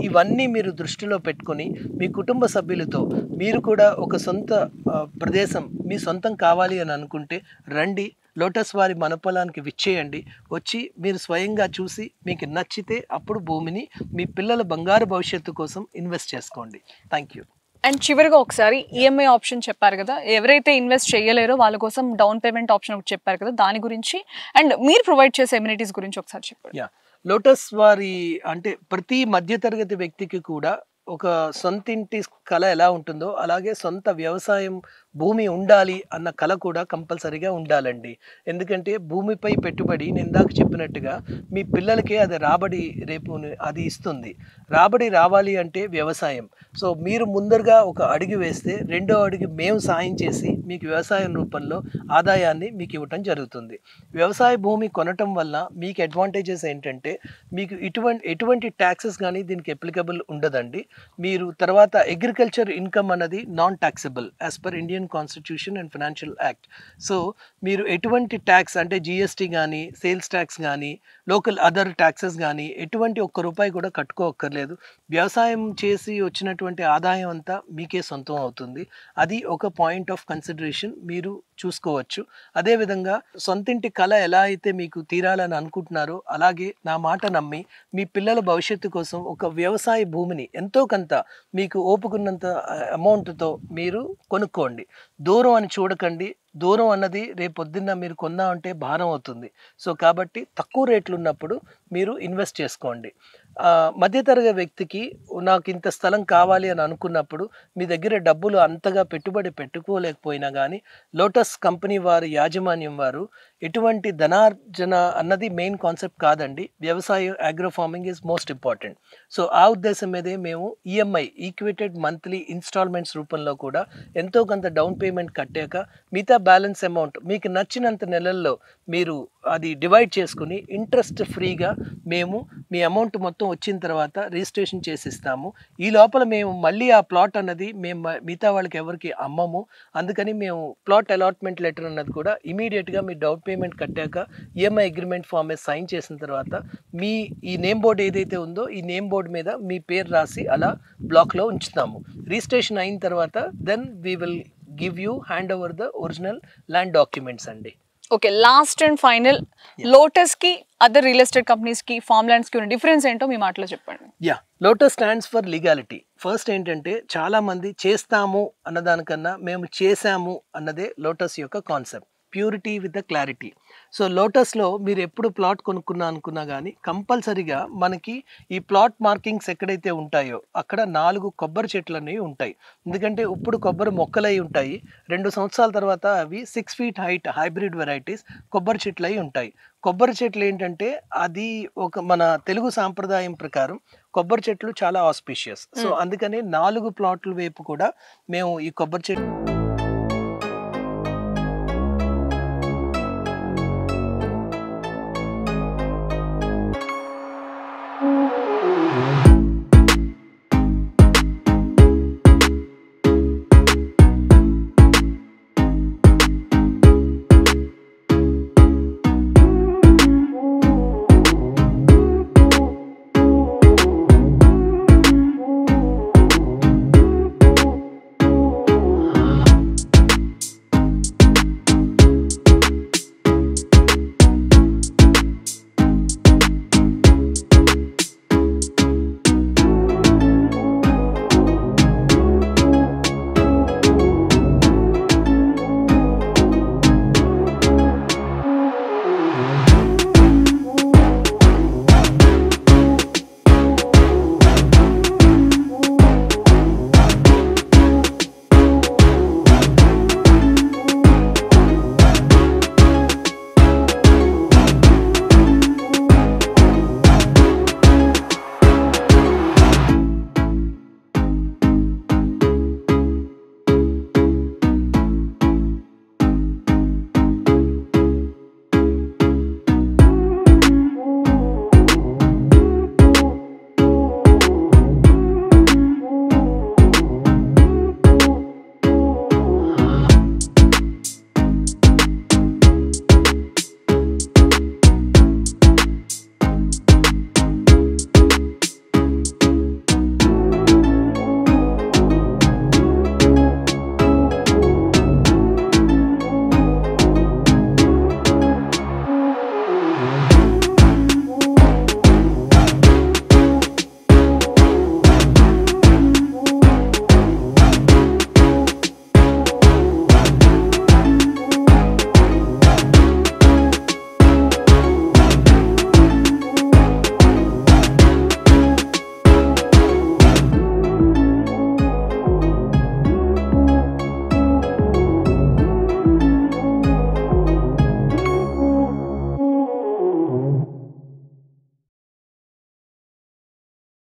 ఇవన్నీ మీరు దృష్టిలో పెట్టుకొని మీ కుటుంబ సభ్యులతో మీరు కూడా ఒక సొంత ప్రదేశం మీ సొంతం కావాలి అని అనుకుంటే రండి, లోటస్ వారి మన పొలానికి విచ్చేయండి. వచ్చి మీరు స్వయంగా చూసి మీకు నచ్చితే అప్పుడు భూమిని మీ పిల్లల బంగారు భవిష్యత్తు కోసం ఇన్వెస్ట్ చేసుకోండి. Thank you. అండ్ చివరిగా ఒకసారి ఈఎంఐ ఆప్షన్ చెప్పారు కదా, ఎవరైతే ఇన్వెస్ట్ చేయలేరో వాళ్ళ కోసం డౌన్ పేమెంట్ ఆప్షన్ ఒకటి చెప్పారు కదా, దాని గురించి అండ్ మీరు ప్రొవైడ్ చేసే ఎమ్యూనిటీస్ గురించి ఒకసారి చెప్పండి. లోటస్ వారి అంటే ప్రతి మధ్యతరగతి వ్యక్తికి కూడా ఒక సొంతింటి కళ ఎలా ఉంటుందో అలాగే సొంత వ్యవసాయం భూమి ఉండాలి అన్న కళ కూడా కంపల్సరీగా ఉండాలండి. ఎందుకంటే భూమిపై పెట్టుబడి నేను ఇందాక చెప్పినట్టుగా మీ పిల్లలకే అది రాబడి రేపు అది ఇస్తుంది. రాబడి రావాలి అంటే వ్యవసాయం. సో మీరు ముందరగా ఒక అడుగు వేస్తే రెండో అడుగు మేము సాయం చేసి మీకు వ్యవసాయం రూపంలో ఆదాయాన్ని మీకు ఇవ్వటం జరుగుతుంది. వ్యవసాయ భూమి కొనటం వల్ల మీకు అడ్వాంటేజెస్ ఏంటంటే మీకు ఎటువంటి ట్యాక్సెస్ కానీ దీనికి అప్లికబుల్ ఉండదండి. మీరు తర్వాత అగ్రికల్చర్ ఇన్కమ్ అన్నది non taxable as per Indian constitution and financial act. So మీరు ఎటువంటి ట్యాక్స్ అంటే జిఎస్టీ కానీ, సేల్స్ ట్యాక్స్ కానీ, లోకల్ అదర్ ట్యాక్సెస్ కానీ ఎటువంటి ₹1 కూడా కట్టుకోక్కర్లేదు. వ్యవసాయం చేసి వచ్చినటువంటి ఆదాయం అంతా మీకే సొంతం అవుతుంది. అది ఒక పాయింట్ ఆఫ్ కన్సిడరేషన్ మీరు చూసుకోవచ్చు. అదేవిధంగా సొంతింటి కళ ఎలా అయితే మీకు తీరాలని అనుకుంటున్నారో అలాగే నా మాట నమ్మి మీ పిల్లల భవిష్యత్తు కోసం ఒక వ్యవసాయ భూమిని ఎంతో కొంత మీకు ఓపుకున్నంత అమౌంట్తో మీరు కొనుక్కోండి. దూరం అని చూడకండి, దూరం అన్నది రేపు పొద్దున్న మీరు కొందామంటే భారం అవుతుంది. సో కాబట్టి తక్కువ రేట్లు ఉన్నప్పుడు మీరు ఇన్వెస్ట్ చేసుకోండి. మధ్యతరగతి వ్యక్తికి నాకు ఇంత స్థలం కావాలి అని అనుకున్నప్పుడు మీ దగ్గర డబ్బులు అంతగా పెట్టుబడి పెట్టుకోలేకపోయినా కానీ లోటస్ కంపెనీ వారి యాజమాన్యం వారు ఎటువంటి ధనార్జన అన్నది మెయిన్ కాన్సెప్ట్ కాదండి. వ్యవసాయం, agro farming is most important. So ఆ ఉద్దేశం మీదే మేము ఈఎంఐ, ఈక్వేటెడ్ మంత్లీ ఇన్స్టాల్మెంట్స్ రూపంలో కూడా ఎంతో కొంత డౌన్ పేమెంట్ కట్టాక మిగతా బ్యాలెన్స్ అమౌంట్ మీకు నచ్చినంత నెలల్లో మీరు అది డివైడ్ చేసుకుని ఇంట్రెస్ట్ ఫ్రీగా మేము మీ అమౌంట్ మొత్తం వచ్చిన తర్వాత రిజిస్ట్రేషన్ చేసిస్తాము. ఈ లోపల మేము మళ్ళీ ఆ ప్లాట్ అన్నది మేము మిగతా వాళ్ళకి ఎవరికి అమ్మము. అందుకని మేము ప్లాట్ అలాట్మెంట్ లెటర్ అన్నది కూడా ఇమీడియట్గా మీ డౌన్ పేమెంట్ కట్టాక ఈఎంఐ అగ్రిమెంట్ ఫామ్ మీద సైన్ చేసిన తర్వాత మీ ఈ నేమ్ బోర్డు ఏదైతే ఉందో ఈ నేమ్ బోర్డు మీద మీ పేరు రాసి అలా బ్లాక్లో ఉంచుతాము. రిజిస్ట్రేషన్ అయిన తర్వాత then we will give you hand over the original land documents అండి. Okay, last and final, Lotus కి అదర్ రియల్ ఎస్టేట్ కంపెనీస్ కి, ఫార్మ్ ల్యాండ్స్ కి ఉన్న డిఫరెన్స్ ఏంటో మీ మాటలో చెప్పండి. Lotus stands for legality. First ఏంటంటే చాలా మంది చేస్తాము అన్నదానికన్నా మేము చేసాము అన్నదే లోటస్ యొక్క concept. Purity with the clarity. So లోటస్లో మీరు ఎప్పుడు ప్లాట్ అనుకున్నా కానీ కంపల్సరీగా మనకి ఈ ప్లాట్ మార్కింగ్స్ ఎక్కడైతే ఉంటాయో అక్కడ 4 కొబ్బరి చెట్లు అనేవి ఉంటాయి. ఎందుకంటే ఇప్పుడు కొబ్బరి మొక్కలై ఉంటాయి, 2 సంవత్సరాల తర్వాత అవి 6 feet హైట్ హైబ్రిడ్ వెరైటీస్ కొబ్బరి చెట్లు అయి ఉంటాయి. కొబ్బరి చెట్లు ఏంటంటే అది ఒక మన తెలుగు సాంప్రదాయం ప్రకారం కొబ్బరి చెట్లు చాలా ఆస్పిషియస్. సో అందుకని 4 ప్లాట్ల వైపు కూడా మేము ఈ కొబ్బరి చెట్లు